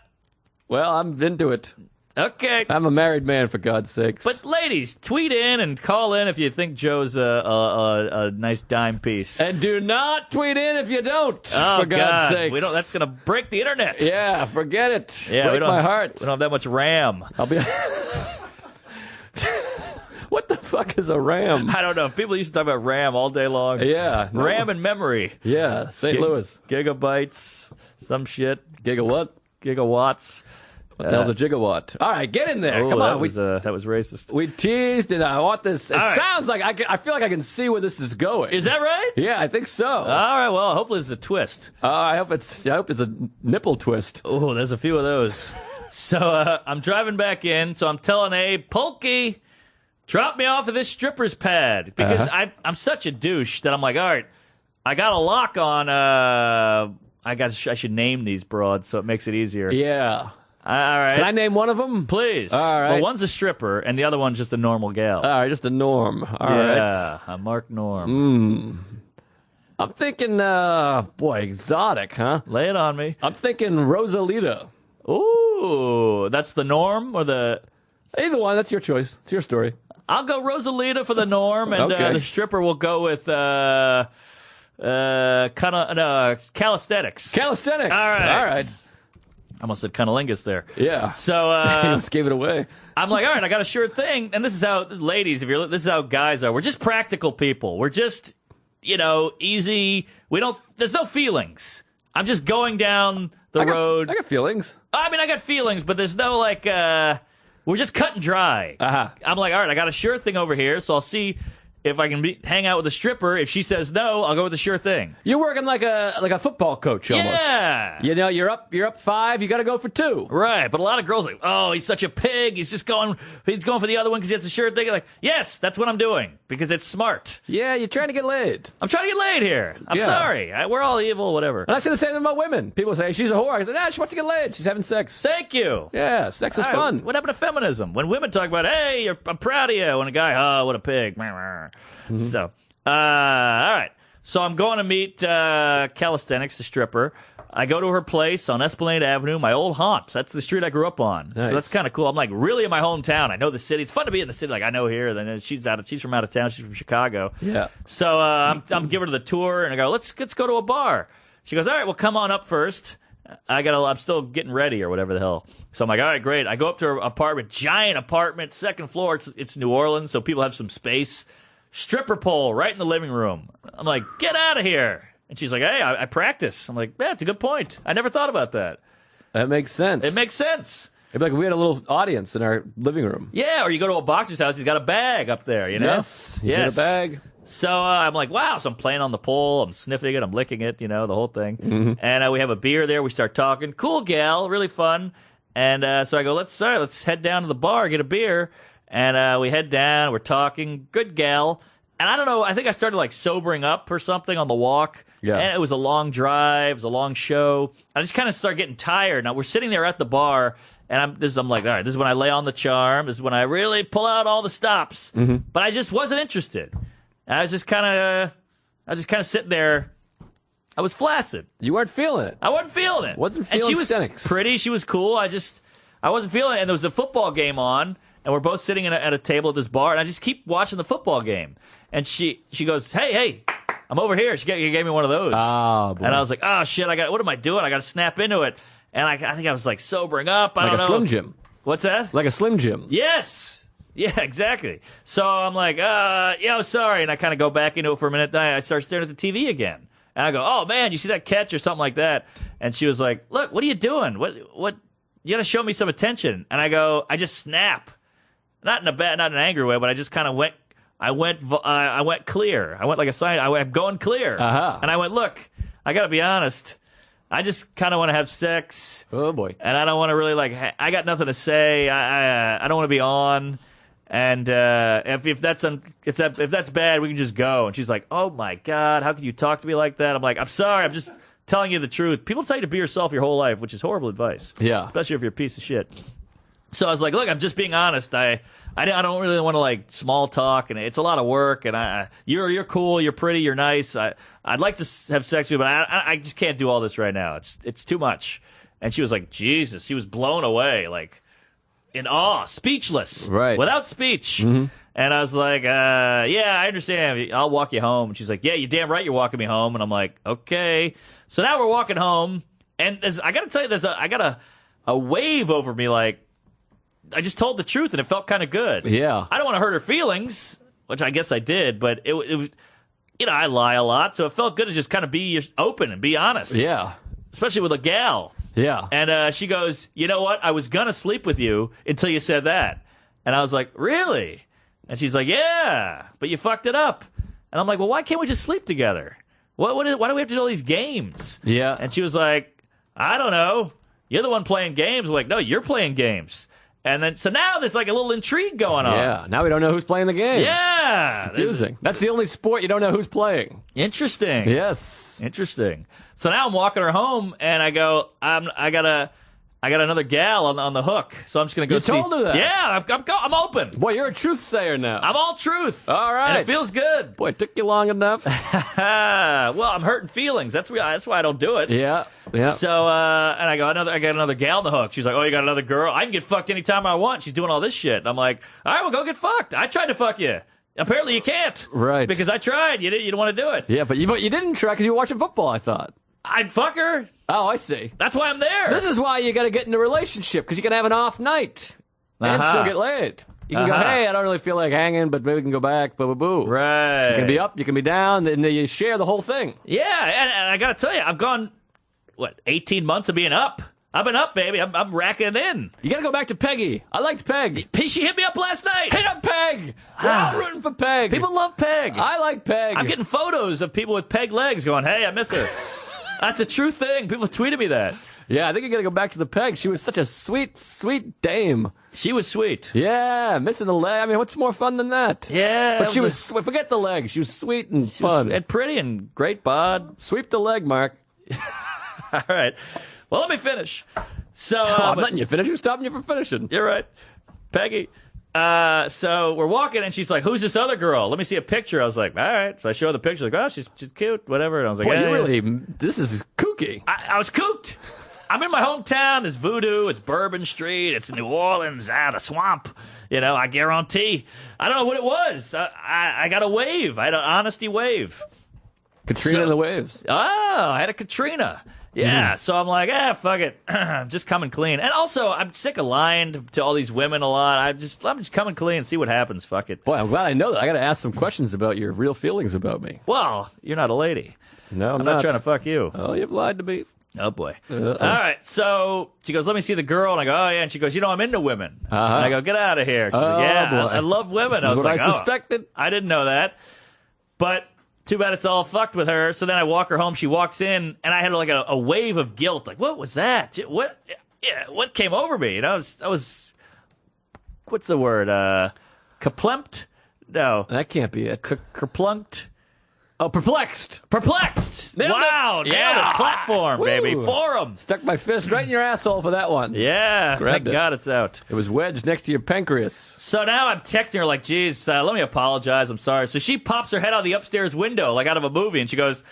Well, I'm into it. Okay. I'm a married man, for God's sakes. But ladies, tweet in and call in if you think Joe's a nice dime piece. And do not tweet in if you don't, Oh, for God's God. sakes. We don't. That's gonna break the internet. Yeah, forget it. Yeah, Break my heart. We don't have that much RAM. I'll be... What the fuck is a RAM? I don't know. People used to talk about RAM all day long. Yeah. no. RAM and memory. Yeah, St. Louis. Gigabytes. Some shit. Giga what? Gigawatts. What the hell's a gigawatt? All right, get in there. Oh, Come on. that was racist. We teased, and I want this. It All right. sounds like I feel like I can see where this is going. Is that right? Yeah, I think so. All right. Well, hopefully it's a twist. I hope it's a nipple twist. Oh, there's a few of those. So I'm driving back in. So I'm telling Abe, Polky, drop me off at this stripper's pad because I'm such a douche that I'm like, all right, I got a lock on. I should name these broads so it makes it easier. Yeah. All right. Can I name one of them? Please. All right. Well, one's a stripper and the other one's just a normal gal. All right, just a Norm. All right. Yeah, Mark Norm. I'm thinking, boy, exotic, huh? Lay it on me. I'm thinking Rosalita. Ooh, that's the Norm or the... Either one, that's your choice. It's your story. I'll go Rosalita for the Norm, and Okay. the stripper will go with calisthenics. Calisthenics. All right. All right. I almost said cunnilingus there. Yeah. So You just gave it away. I'm like, all right, I got a sure thing, and this is how ladies, this is how guys are. We're just practical people. We're just, easy. There's no feelings. I'm just going down the road. I got feelings. I mean, I got feelings, but there's no we're just cut and dry. Uh-huh. I'm like, all right, I got a sure thing over here, so I'll see if I can hang out with a stripper. If she says no, I'll go with the sure thing. You're working like a football coach almost. Yeah. You're up 5. You got to go for 2. Right, but a lot of girls are like, oh, he's such a pig. He's going for the other one because he has a sure thing. Like, yes, that's what I'm doing because it's smart. Yeah, you're trying to get laid. I'm trying to get laid here. I'm Yeah. sorry. We're all evil, whatever. And I say the same thing about women. People say she's a whore. I say, nah, she wants to get laid. She's having sex. Thank you. Yeah, sex is All right, fun. What happened to feminism? When women talk about, hey, I'm proud of you, when a guy, oh, what a pig. So, all right. So I'm going to meet Calisthenics, the stripper. I go to her place on Esplanade Avenue, my old haunt. That's the street I grew up on. Nice. So that's kind of cool. I'm like really in my hometown. I know the city. It's fun to be in the city. Like I know here. Then she's from out of town. She's from Chicago. Yeah. So I'm giving her the tour, and I go, let's go to a bar. She goes, all right, well, come on up first. I'm still getting ready or whatever the hell. So I'm like, all right, great. I go up to her apartment, giant apartment, second floor. It's New Orleans, so people have some space. Stripper pole right in the living room. I'm like, get out of here. And she's like, hey, I practice. I'm like, yeah, that's a good point. I never thought about that. That makes sense. It makes sense. It'd be like if we had a little audience in our living room. Yeah, or you go to a boxer's house, he's got a bag up there, you know? Yes. He's in a bag. So I'm like, wow. So I'm playing on the pole. I'm sniffing it. I'm licking it, you know, the whole thing. Mm-hmm. And we have a beer there. We start talking. Cool gal, really fun. And so I go, let's head down to the bar, get a beer. And we head down. We're talking. Good gal. And I don't know. I think I started like sobering up or something on the walk. Yeah. And it was a long drive. It was a long show. I just kind of started getting tired. Now we're sitting there at the bar. And I'm like, all right, this is when I lay on the charm. This is when I really pull out all the stops. Mm-hmm. But I just wasn't interested. I was just kind of sitting there. I was flaccid. You weren't feeling it. I wasn't feeling it. Wasn't and feeling she was cynics. pretty. She was cool. I wasn't feeling it. And there was a football game on, and we're both sitting at a table at this bar, and I just keep watching the football game. And she goes, hey, I'm over here. She gave me one of those. Oh, boy. And I was like, oh shit, what am I doing? I got to snap into it. And I think I was like sobering up. I Like don't a know. Slim Jim. What's that? Like a Slim Jim. Yes. Yeah, exactly. So I'm like, sorry. And I kind of go back into it for a minute. Then I start staring at the TV again. And I go, oh, man, you see that catch or something like that? And she was like, look, what are you doing? What? You got to show me some attention. And I go, I just snap. Not in an angry way, but I just kind of went clear. I went like a sign. I'm going clear. Uh-huh. And I went, look, I got to be honest. I just kind of want to have sex. Oh, boy. And I don't want to really I got nothing to say. I don't want to be on. And if that's bad, we can just go. And she's like, oh my God, how can you talk to me like that? I'm like, I'm sorry, I'm just telling you the truth. People tell you to be yourself your whole life, which is horrible advice. Yeah. Especially if you're a piece of shit. So I was like, look, I'm just being honest. I don't really want to like small talk, and it's a lot of work. And you're cool, you're pretty, you're nice. I'd like to have sex with you, but I just can't do all this right now. It's too much. And she was like, Jesus, she was blown away, like in awe, speechless, Right. without speech. Mm-hmm. And I was like, yeah, I understand. I'll walk you home. And she's like, yeah, you're damn right, you're walking me home. And I'm like, okay. So now we're walking home, and I got to tell you, I got a wave over me, like. I just told the truth, and it felt kind of good. Yeah. I don't want to hurt her feelings, which I guess I did, but it was, I lie a lot, so it felt good to just kind of be open and be honest. Yeah. Especially with a gal. Yeah. And she goes, you know what? I was going to sleep with you until you said that. And I was like, really? And she's like, yeah, but you fucked it up. And I'm like, well, why can't we just sleep together? Why do we have to do all these games? Yeah. And she was like, I don't know. You're the one playing games. I'm like, no, you're playing games. And then, so now there's like a little intrigue going on. Yeah. Now we don't know who's playing the game. Yeah. Confusing. That's the only sport you don't know who's playing. Interesting. Yes. Interesting. So now I'm walking her home, and I go, I got another gal on the hook, so I'm just gonna go. You see. told her that. Yeah, I'm open. Boy, you're a truth sayer now. I'm all truth. All right. And it feels good. Boy, it took you long enough. Well, I'm hurting feelings. That's why I don't do it. Yeah. Yeah. So, and I got another gal on the hook. She's like, oh, you got another girl? I can get fucked anytime I want. She's doing all this shit. And I'm like, all right, well, go get fucked. I tried to fuck you. Apparently you can't. Right. Because I tried. You didn't want to do it. Yeah, but you didn't try because you were watching football, I thought. I'd fuck her. Oh, I see. That's why I'm there. This is why you got to get in a relationship, because you can have an off night and Uh-huh. still get laid. You can go, Uh-huh. hey, I don't really feel like hanging, but maybe we can go back, boo, boo, boo. Right. You can be up, you can be down, and then you share the whole thing. Yeah, and I got to tell you, I've gone, 18 months of being up. I've been up, baby. I'm racking it in. You got to go back to Peggy. I liked Peg. She hit me up last night. Hit up Peg. We're all rooting for Peg. People love Peg. I like Peg. I'm getting photos of people with Peg legs going, hey, I miss her. That's a true thing. People tweeted me that. Yeah, I think you got to go back to the Peg. She was such a sweet, sweet dame. She was sweet. Yeah, missing the leg. I mean, what's more fun than that? Yeah. But she was, forget the leg. She was sweet and fun. and pretty and great bod. Sweep the leg, Mark. All right. Well, let me finish. So I'm letting you finish. Who's stopping you from finishing? You're right. Peggy. So we're walking, and she's like, who's this other girl? Let me see a picture. I was like, all right. So I show her the picture. Like, oh, she's cute, whatever. And I was like, Boy, hey. you really, this is kooky. I was cooked. I'm in my hometown. It's Voodoo. It's Bourbon Street. It's New Orleans. The swamp. I guarantee. I don't know what it was. I got a wave. I had an honesty wave. Katrina and the waves. Oh, I had a Katrina. Yeah, so I'm like, fuck it. I'm just coming clean. And also, I'm sick of lying to all these women a lot. I'm just coming clean, see what happens. Fuck it. Boy, I'm glad I know that. I got to ask some questions about your real feelings about me. Well, you're not a lady. No, I'm not trying to fuck you. Oh, you've lied to me. Oh, boy. All right, so she goes, let me see the girl. And I go, oh, yeah. And she goes, I'm into women. And I go, get out of here. She said, yeah, boy. I love women. This I is was what like, I suspected. I didn't know that. But too bad it's all fucked with her. So then I walk her home. She walks in, and I had like a wave of guilt. Like, what was that? What came over me? I was what's the word? Kaplumped? No. That can't be it. Kerplunked? Oh, perplexed. Perplexed. Nailed it. Wow. Nailed Yeah. it. Platform, Woo. baby. Forum. Stuck my fist right in your asshole for that one. Yeah. Grabbed Thank it. God it's out. It was wedged next to your pancreas. So now I'm texting her like, geez, let me apologize. I'm sorry. So she pops her head out the upstairs window, like out of a movie, and she goes,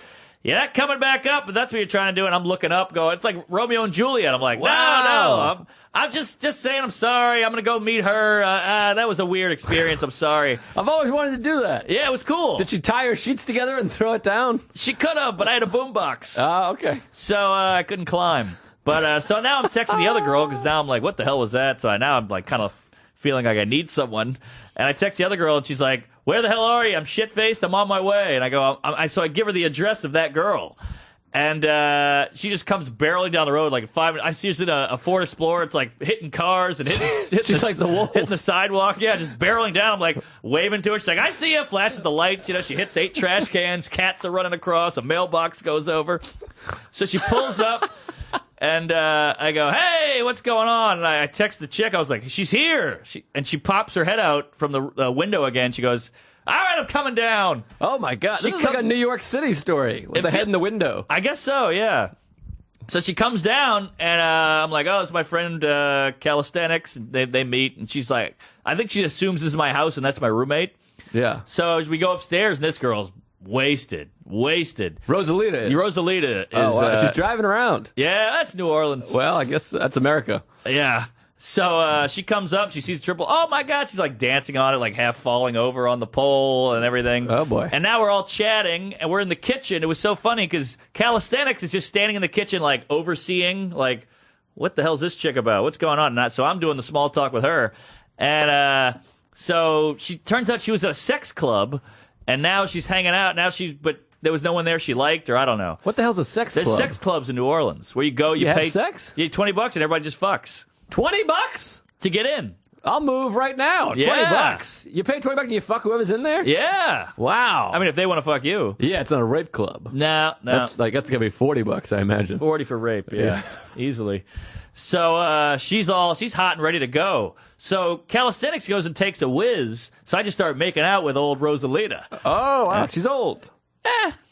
you're not coming back up, but that's what you're trying to do. And I'm looking up, going, it's like Romeo and Juliet. I'm like, Wow. no. I'm just saying I'm sorry. I'm going to go meet her. That was a weird experience. I'm sorry. I've always wanted to do that. Yeah, it was cool. Did she tie her sheets together and throw it down? She could have, but I had a boombox. Oh, okay. So I couldn't climb. But so now I'm texting the other girl because now I'm like, what the hell was that? So now I'm like kind of feeling like I need someone. And I text the other girl and she's like, where the hell are you? I'm shit-faced. I'm on my way. And I go, so I give her the address of that girl. And she just comes barreling down the road like 5 minutes. I see her in a Ford Explorer. It's like hitting cars and hitting She's like the wolf. hitting the sidewalk. Yeah, just barreling down. I'm like waving to her. She's like, I see you. Flashes the lights. She hits 8 trash cans. Cats are running across. A mailbox goes over. So she pulls up. And I go, hey, what's going on? And I text the chick. I was like, she's here. She pops her head out from the window again. She goes, all right, I'm coming down. Oh, my God. This is like a New York City story with the head in the window. I guess so, yeah. So she comes down, and I'm like, oh, it's my friend Calisthenics. They meet, and she's like, I think she assumes this is my house, and that's my roommate. Yeah. So we go upstairs, and this girl's wasted. Rosalita is. Rosalita is. Oh, wow. She's driving around. Yeah, that's New Orleans. Well, I guess that's America. Yeah. So she comes up, she sees Triple. Oh my God, she's like dancing on it, like half falling over on the pole and everything. Oh boy. And now we're all chatting, and we're in the kitchen. It was so funny because Calisthenics is just standing in the kitchen, like overseeing, like, what the hell's this chick about? What's going on? So I'm doing the small talk with her. And so she turns out she was at a sex club, and now she's hanging out. But there was no one there she liked, or I don't know. What the hell's a sex club? There's sex clubs in New Orleans where you go, you have pay sex? You pay $20 and everybody just fucks. $20 To get in. I'll move right now. Yeah. $20. You pay $20 and you fuck whoever's in there? Yeah. Wow. I mean, if they want to fuck you. Yeah, it's not a rape club. No. That's gonna be $40, I imagine. 40 for rape, yeah. Easily. So she's hot and ready to go. So Calisthenics goes and takes a whiz. So I just start making out with old Rosalita. Oh, wow. She's old.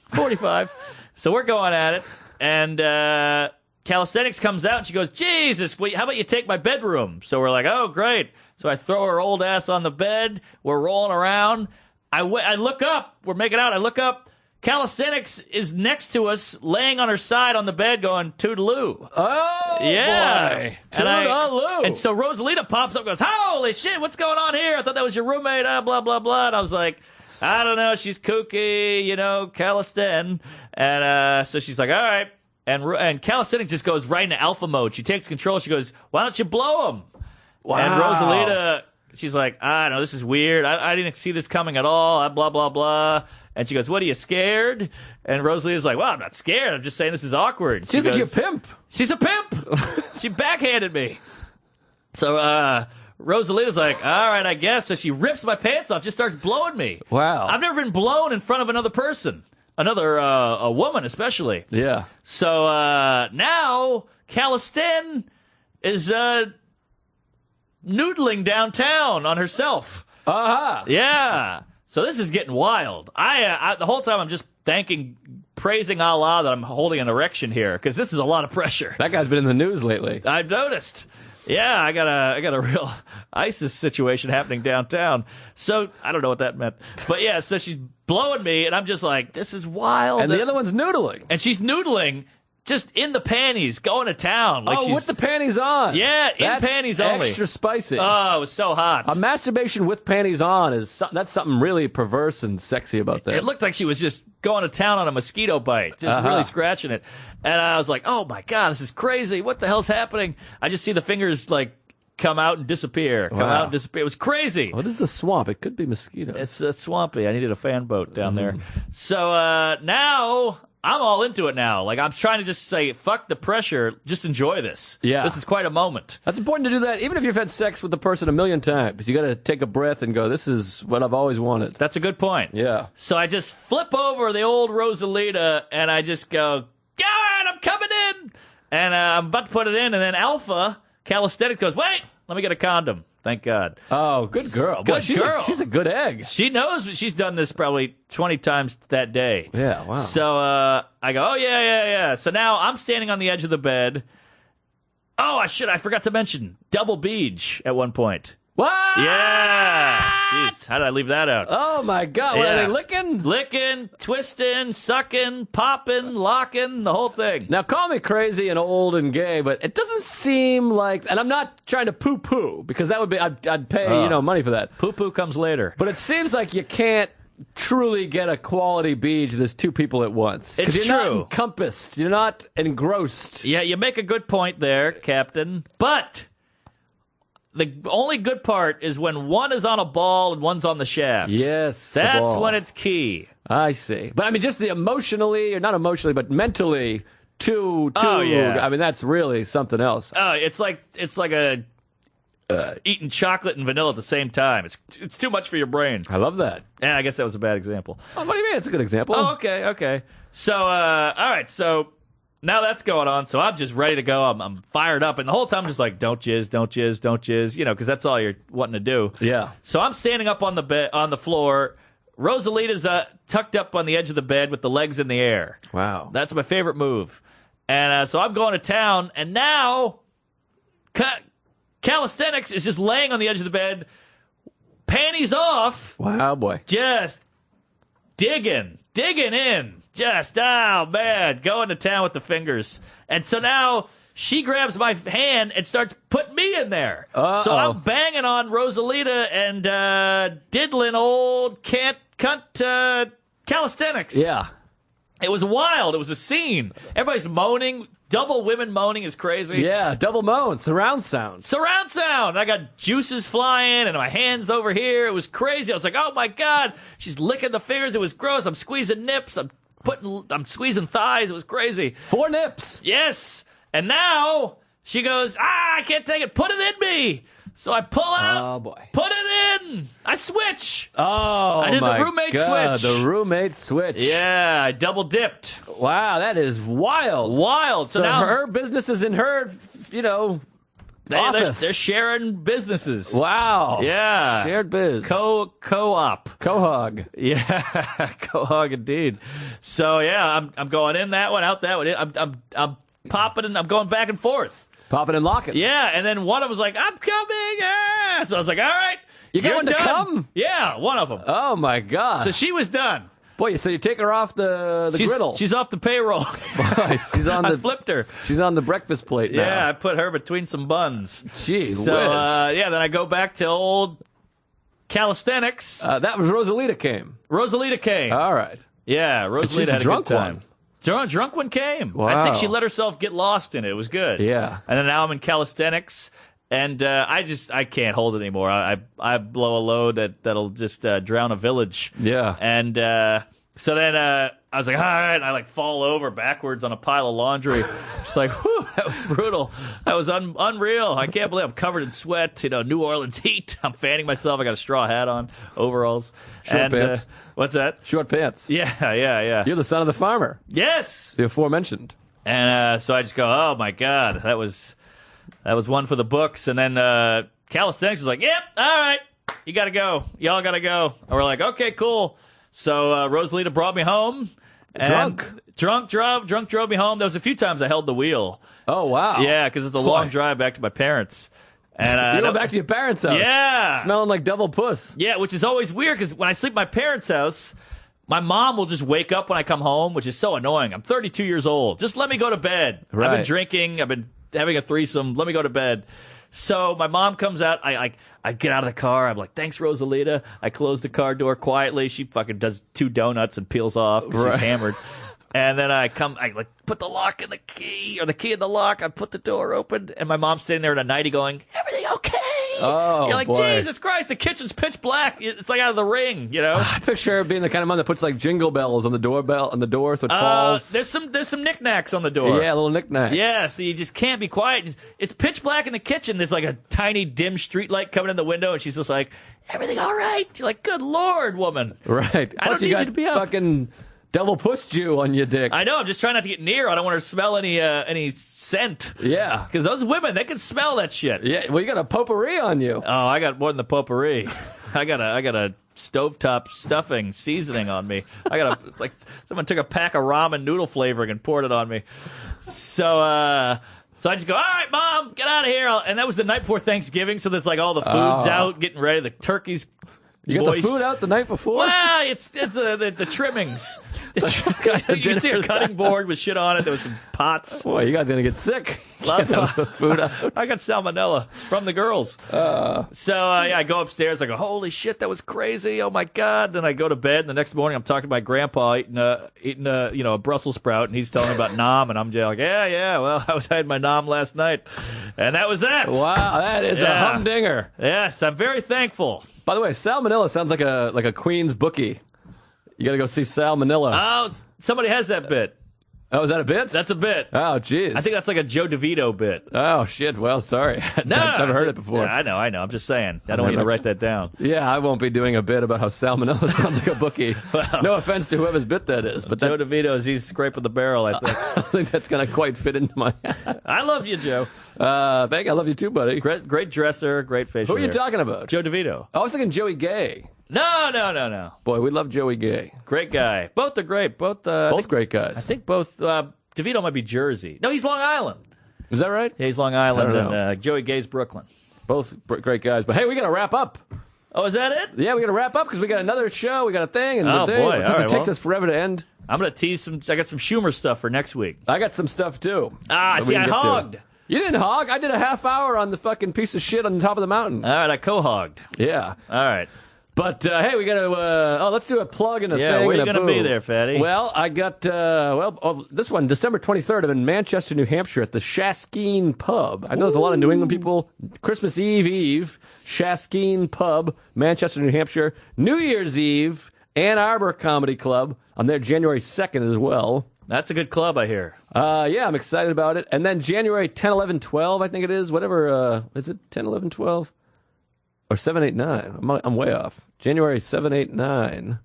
45. So we're going at it. And Calisthenics comes out and she goes, Jesus, how about you take my bedroom? So we're like, oh, great. So I throw her old ass on the bed. We're rolling around. I look up. We're making out. I look up. Calisthenics is next to us, laying on her side on the bed going, toodaloo. Oh, Yeah. boy. Toodaloo. And so Rosalita pops up and goes, holy shit, what's going on here? I thought that was your roommate, blah, blah, blah. And I was like, I don't know. She's kooky, Calisthenics. And so she's like, all right. And Calisthenics just goes right into alpha mode. She takes control. She goes, why don't you blow him? Wow. And Rosalita, she's like, I don't know, this is weird. I didn't see this coming at all. Blah, blah, blah. And she goes, what, are you scared? And Rosalita's like, well, I'm not scared. I'm just saying this is awkward. She's like your pimp. She's a pimp. She backhanded me. So Rosalita's like, all right, I guess. So she rips my pants off, just starts blowing me. Wow. I've never been blown in front of another person. A woman especially. Yeah. So now Calisthenics is noodling downtown on herself. Uh-huh. Yeah. So this is getting wild. I the whole time I'm just praising Allah that I'm holding an erection here because this is a lot of pressure. That guy's been in the news lately. I've noticed. Yeah, I got a real ISIS situation happening downtown. So I don't know what that meant, but yeah. So she's blowing me, and I'm just like, this is wild. And the other one's noodling. And she's noodling just in the panties, going to town. Like she's, with the panties on. Yeah, in That's panties only. Extra spicy. Oh, it was so hot. A masturbation with panties on that's something really perverse and sexy about that. It looked like she was just going to town on a mosquito bite, just really scratching it. And I was like, oh my God, this is crazy. What the hell's happening? I just see the fingers like come out and disappear, come out and disappear. It was crazy. What is the swamp? It could be mosquitoes. It's swampy. I needed a fan boat down there. So now I'm all into it now. Like, I'm trying to just say, fuck the pressure. Just enjoy this. Yeah. This is quite a moment. That's important to do that. Even if you've had sex with the person a million times, you got to take a breath and go, this is what I've always wanted. That's a good point. Yeah. So I just flip over the old Rosalita and I just go, all right, I'm coming in. And I'm about to put it in. And then Alpha Calisthenics goes, wait, let me get a condom. Thank God. Oh, good girl. Good girl. She's a good egg. She knows she's done this probably 20 times that day. Yeah, wow. So I go, oh, yeah. So now I'm standing on the edge of the bed. Oh, I forgot to mention double beach at one point. What? Yeah. Jeez, how did I leave that out? Oh, my God. What, Yeah. are they licking? Licking, twisting, sucking, popping, locking, the whole thing. Now, call me crazy and old and gay, but it doesn't seem like, and I'm not trying to poo-poo, because that would be, I'd pay, money for that. Poo-poo comes later. But it seems like you can't truly get a quality beach. There's two people at once. 'Cause It's you're true. not encompassed. You're not engrossed. Yeah, you make a good point there, Captain. But the only good part is when one is on a ball and one's on the shaft. Yes. the That's ball. when it's key. I see. But I mean, just the emotionally, or not emotionally, but mentally, two. Oh, yeah. I mean, that's really something else. It's like a eating chocolate and vanilla at the same time. It's too much for your brain. I love that. And I guess that was a bad example. Oh, what do you mean? It's a good example. Oh, okay. So, all right. So now that's going on. So I'm just ready to go. I'm fired up, and the whole time I'm just like, don't jizz, because that's all you're wanting to do. Yeah. So I'm standing up on the bed, on the floor. Rosalita's tucked up on the edge of the bed with the legs in the air. Wow. That's my favorite move. And so I'm going to town, and now Calisthenics is just laying on the edge of the bed, panties off, Wow, boy. just digging in. Just, oh, man, going to town with the fingers. And so now she grabs my hand and starts putting me in there. Uh-oh. So I'm banging on Rosalita and diddling old cunt Calisthenics. Yeah. It was wild. It was a scene. Everybody's moaning. Double women moaning is crazy. Yeah. Double moan. Surround sound. Surround sound. I got juices flying and my hands over here. It was crazy. I was like, oh my God. She's licking the fingers. It was gross. I'm squeezing nips. I'm squeezing thighs. It was crazy. 4 nips. Yes. And now she goes, I can't take it. Put it in me. So I pull out. Oh, boy. Put it in. I switch. Oh, I did the my roommate God. switch. The roommate switch. Yeah, I double dipped. Wow, that is wild. Wild. So now her business is in her, office. they're sharing businesses. Wow. Yeah. Shared biz. Co-op. Cohog. Yeah, co-hog indeed. So yeah, I'm going in that one, out that one. I'm popping and I'm going back and forth. Popping and locking. Yeah, and then one of them was like, "I'm coming." Ah! So I was like, "All right, You're going to done." come? Yeah, one of them. Oh, my God. So she was done. Boy, so you take her off the griddle. She's off the payroll. She's on I the flipped her. She's on the breakfast plate now. Yeah, I put her between some buns. Gee So whiz. yeah, then I go back to old Calisthenics. That was Rosalita came. Rosalita came. All right. Yeah, she's Rosalita the had a drunk good time. one. Drunk one came. Wow. I think she let herself get lost in it. It was good. Yeah. And then now I'm in calisthenics, and I can't hold it anymore. I blow a load that'll just drown a village. Yeah. And so then I was like, all right. And I like fall over backwards on a pile of laundry. Just like, whew, that was brutal. That was unreal. I can't believe I'm covered in sweat. New Orleans heat. I'm fanning myself. I got a straw hat on, overalls. Short pants. What's that? Short pants. Yeah. You're the son of the farmer, Yes. the aforementioned. And so I just go, oh my God, that was one for the books. And then Calisthenics was like, yep, all right, you got to go. Y'all got to go. And we're like, okay, cool. So Rosalita brought me home. And drunk drove me home. There was a few times I held the wheel. Oh, wow. Yeah, because it's a long drive back to my parents. And You go back to your parents' house. Yeah. Smelling like double puss. Yeah, which is always weird because when I sleep at my parents' house, My mom will just wake up when I come home, which is so annoying. I'm 32 years old. Just let me go to bed. I've been Right. drinking. I've been having a threesome. Let me go to bed. So my mom comes out. I get out of the car. I'm like, thanks, Rosalita. I close the car door quietly. She fucking does 2 donuts and peels off 'cause she's hammered. And then I like put the lock in the key or the key in the lock. I put the door open, and my mom's sitting there in a nightie going, "Everything okay?" Oh, You're like, boy. Jesus Christ, the kitchen's pitch black. It's like out of The Ring, you know. I picture her being the kind of mom that puts like jingle bells on the doorbell on the door so it falls. There's some knickknacks on the door. Yeah, little knickknacks. Yeah, so you just can't be quiet. It's pitch black in the kitchen. There's like a tiny dim street light coming in the window, and she's just like, "Everything all right?" You're like, "Good Lord, woman." Right. I Plus don't need got you to be up. fucking double puss Jew on your dick. I know. I'm just trying not to get near. I don't want her to smell any scent. Yeah. Because those women, they can smell that shit. Yeah. Well, you got a potpourri on you. Oh, I got more than the potpourri. I got a stovetop stuffing seasoning on me. It's like someone took a pack of ramen noodle flavoring and poured it on me. So I just go, all right, Mom, get out of here. And that was the night before Thanksgiving, so there's like all the food's out, getting ready. The turkey's You got moist. the food out the night before? Well, it's the trimmings. You can see a cutting board with shit on it. There was some pots. Boy, you guys are going to get sick. Lot of- The food out. I got salmonella from the girls. I go upstairs. I go, holy shit, that was crazy. Oh my god. Then I go to bed. And the next morning, I'm talking to my grandpa eating a Brussels sprout, and he's telling me about Nam, and I'm just like, yeah. Well, I had my Nam last night, and that was that. Wow, that is a Yeah. humdinger. Yes, I'm very thankful. By the way, salmonella sounds like a Queen's bookie. You got to go see salmonella. Oh, somebody has that bit. Oh, is that a bit? That's a bit. Oh, jeez. I think that's like a Joe DeVito bit. Oh shit. Well, sorry. I've No, never heard it before. Yeah, I know. I'm just saying. I don't want you to write that down. Yeah, I won't be doing a bit about how salmonella sounds like a bookie. No offense to whoever's bit that is, but Joe DeVito's, he's scraping the barrel, I think. I don't think that's gonna quite fit into my. I love you, Joe. Thank you. I love you too, buddy. Great dresser, great facial Who are you hair. talking about? Joe DeVito. I was thinking Joey Gay. No. Boy, we love Joey Gay. Great guy. Both are great. Both Great guys. I think both. DeVito might be Jersey. No, he's Long Island. Is that right? Yeah, he's Long Island, I don't and Joey Gay's Brooklyn. Both great guys. But hey, we gotta wrap up. Oh, is that it? Yeah, we gotta wrap up because we got another show. We got a thing, and Oh, the thing, boy. because All right, it takes well. us forever to end. I'm gonna tease some. I got some Schumer stuff for next week. I got some stuff too. Ah, that we see, can I get to. hogged. You didn't hog. I did a half hour on the fucking piece of shit on the top of the mountain. All right, I co-hogged. Yeah. All right. But hey, we got to. Let's do a plug and a Yeah, thing. where you and a gonna be boo. there, Fatty? Well, I got this one, December 23rd. I'm in Manchester, New Hampshire, at the Shaskeen Pub. I know there's a lot of New England people. Christmas Eve, Shaskeen Pub, Manchester, New Hampshire. New Year's Eve, Ann Arbor Comedy Club. I'm there January 2nd as well. That's a good club, I hear. Yeah, I'm excited about it. And then January 10, 11, 12, I think it is. Whatever. Is it 10, 11, 12? Or 7, 8, 9? I'm way off. January 7, 8, 9.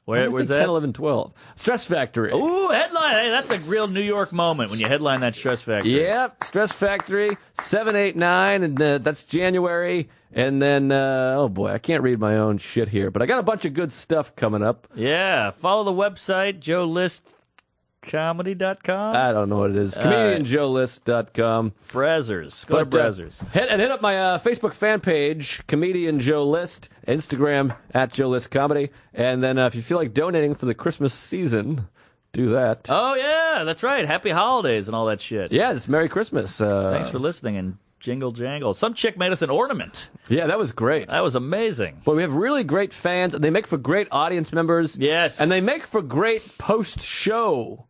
Where's that? 10, 11, 12. Stress Factory. Ooh, headline. Hey, that's a real New York moment when you headline that Stress Factory. Yep, Stress Factory, 7, 8, 9, and that's January. And then, oh boy, I can't read my own shit here, but I got a bunch of good stuff coming up. Yeah. Follow the website, JoeListComedy.com. I don't know what it is. ComedianJoeList.com. Brazzers. Go to Brazzers. Hit up my Facebook fan page, Comedian Joe List, Instagram at Joe List Comedy. And then if you feel like donating for the Christmas season, do that. Oh, yeah. That's right. Happy holidays and all that shit. Yeah, it's Merry Christmas. Thanks for listening and jingle jangle. Some chick made us an ornament. Yeah, that was great. That was amazing. Boy, we have really great fans, and they make for great audience members. Yes. And they make for great post-show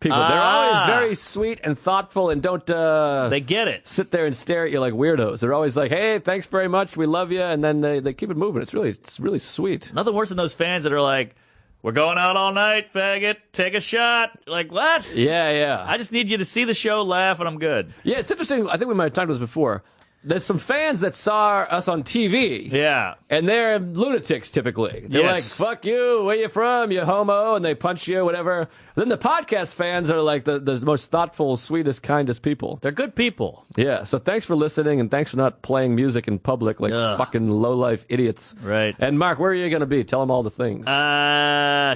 people. They're always very sweet and thoughtful and don't They get it. sit there and stare at you like weirdos. They're always like, hey, thanks very much, we love you, and then they keep it moving. It's really sweet. Nothing worse than those fans that are like, we're going out all night, faggot. Take a shot. Like, what? Yeah. I just need you to see the show, laugh, and I'm good. Yeah, it's interesting. I think we might have talked about this before. There's some fans that saw us on TV. Yeah. And they're lunatics typically. They're Yes. like, fuck you, where you from, you homo, and they punch you, whatever. Then the podcast fans are like the most thoughtful, sweetest, kindest people. They're good people. Yeah, so thanks for listening, and thanks for not playing music in public like Ugh. fucking low-life idiots. Right. And Mark, where are you going to be? Tell them all the things.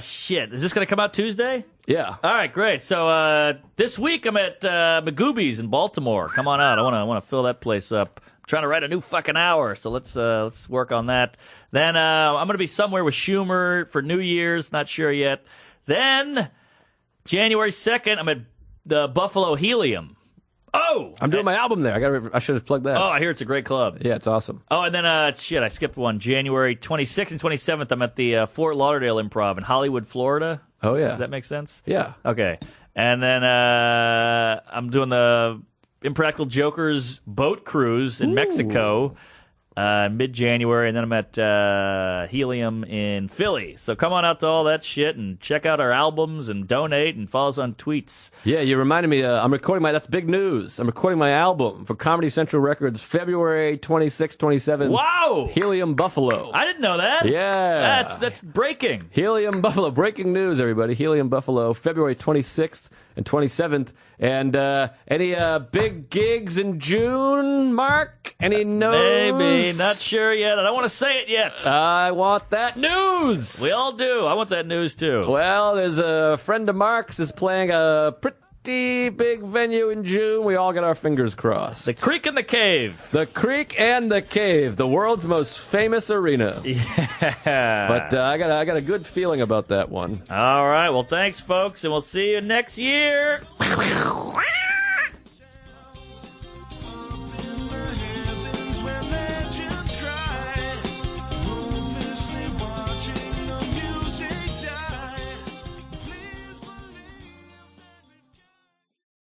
Shit. Is this going to come out Tuesday? Yeah. All right, great. So this week I'm at Magoobies in Baltimore. Come on out. I want to fill that place up. I'm trying to write a new fucking hour, so let's work on that. Then I'm going to be somewhere with Schumer for New Year's, not sure yet. Then January 2nd, I'm at the Buffalo Helium. Oh! I'm doing my album there. I should have plugged that. Oh, I hear it's a great club. Yeah, it's awesome. Oh, and then, I skipped one. January 26th and 27th, I'm at the Fort Lauderdale Improv in Hollywood, Florida. Oh, yeah. Does that make sense? Yeah. Okay. And then I'm doing the Impractical Jokers boat cruise in Mexico mid-January, and then I'm at Helium in Philly. So come on out to all that shit and check out our albums and donate and follow us on tweets. Yeah, you reminded me. I'm recording that's big news. I'm recording my album for Comedy Central Records, February 26, 27. Wow! Helium Buffalo. I didn't know that. Yeah. That's breaking. Helium Buffalo. Breaking news, everybody. Helium Buffalo, February 26th and 27th. And any big gigs in June, Mark? Any news? Maybe. Not sure yet. I don't want to say it yet. I want that news. We all do. I want that news, too. Well, there's a friend of Mark's is playing a pretty big venue in June. We all got our fingers crossed. The Creek and the Cave. The Creek and the Cave, the world's most famous arena. Yeah. But I got a good feeling about that one. All right. Well, thanks, folks, and we'll see you next year.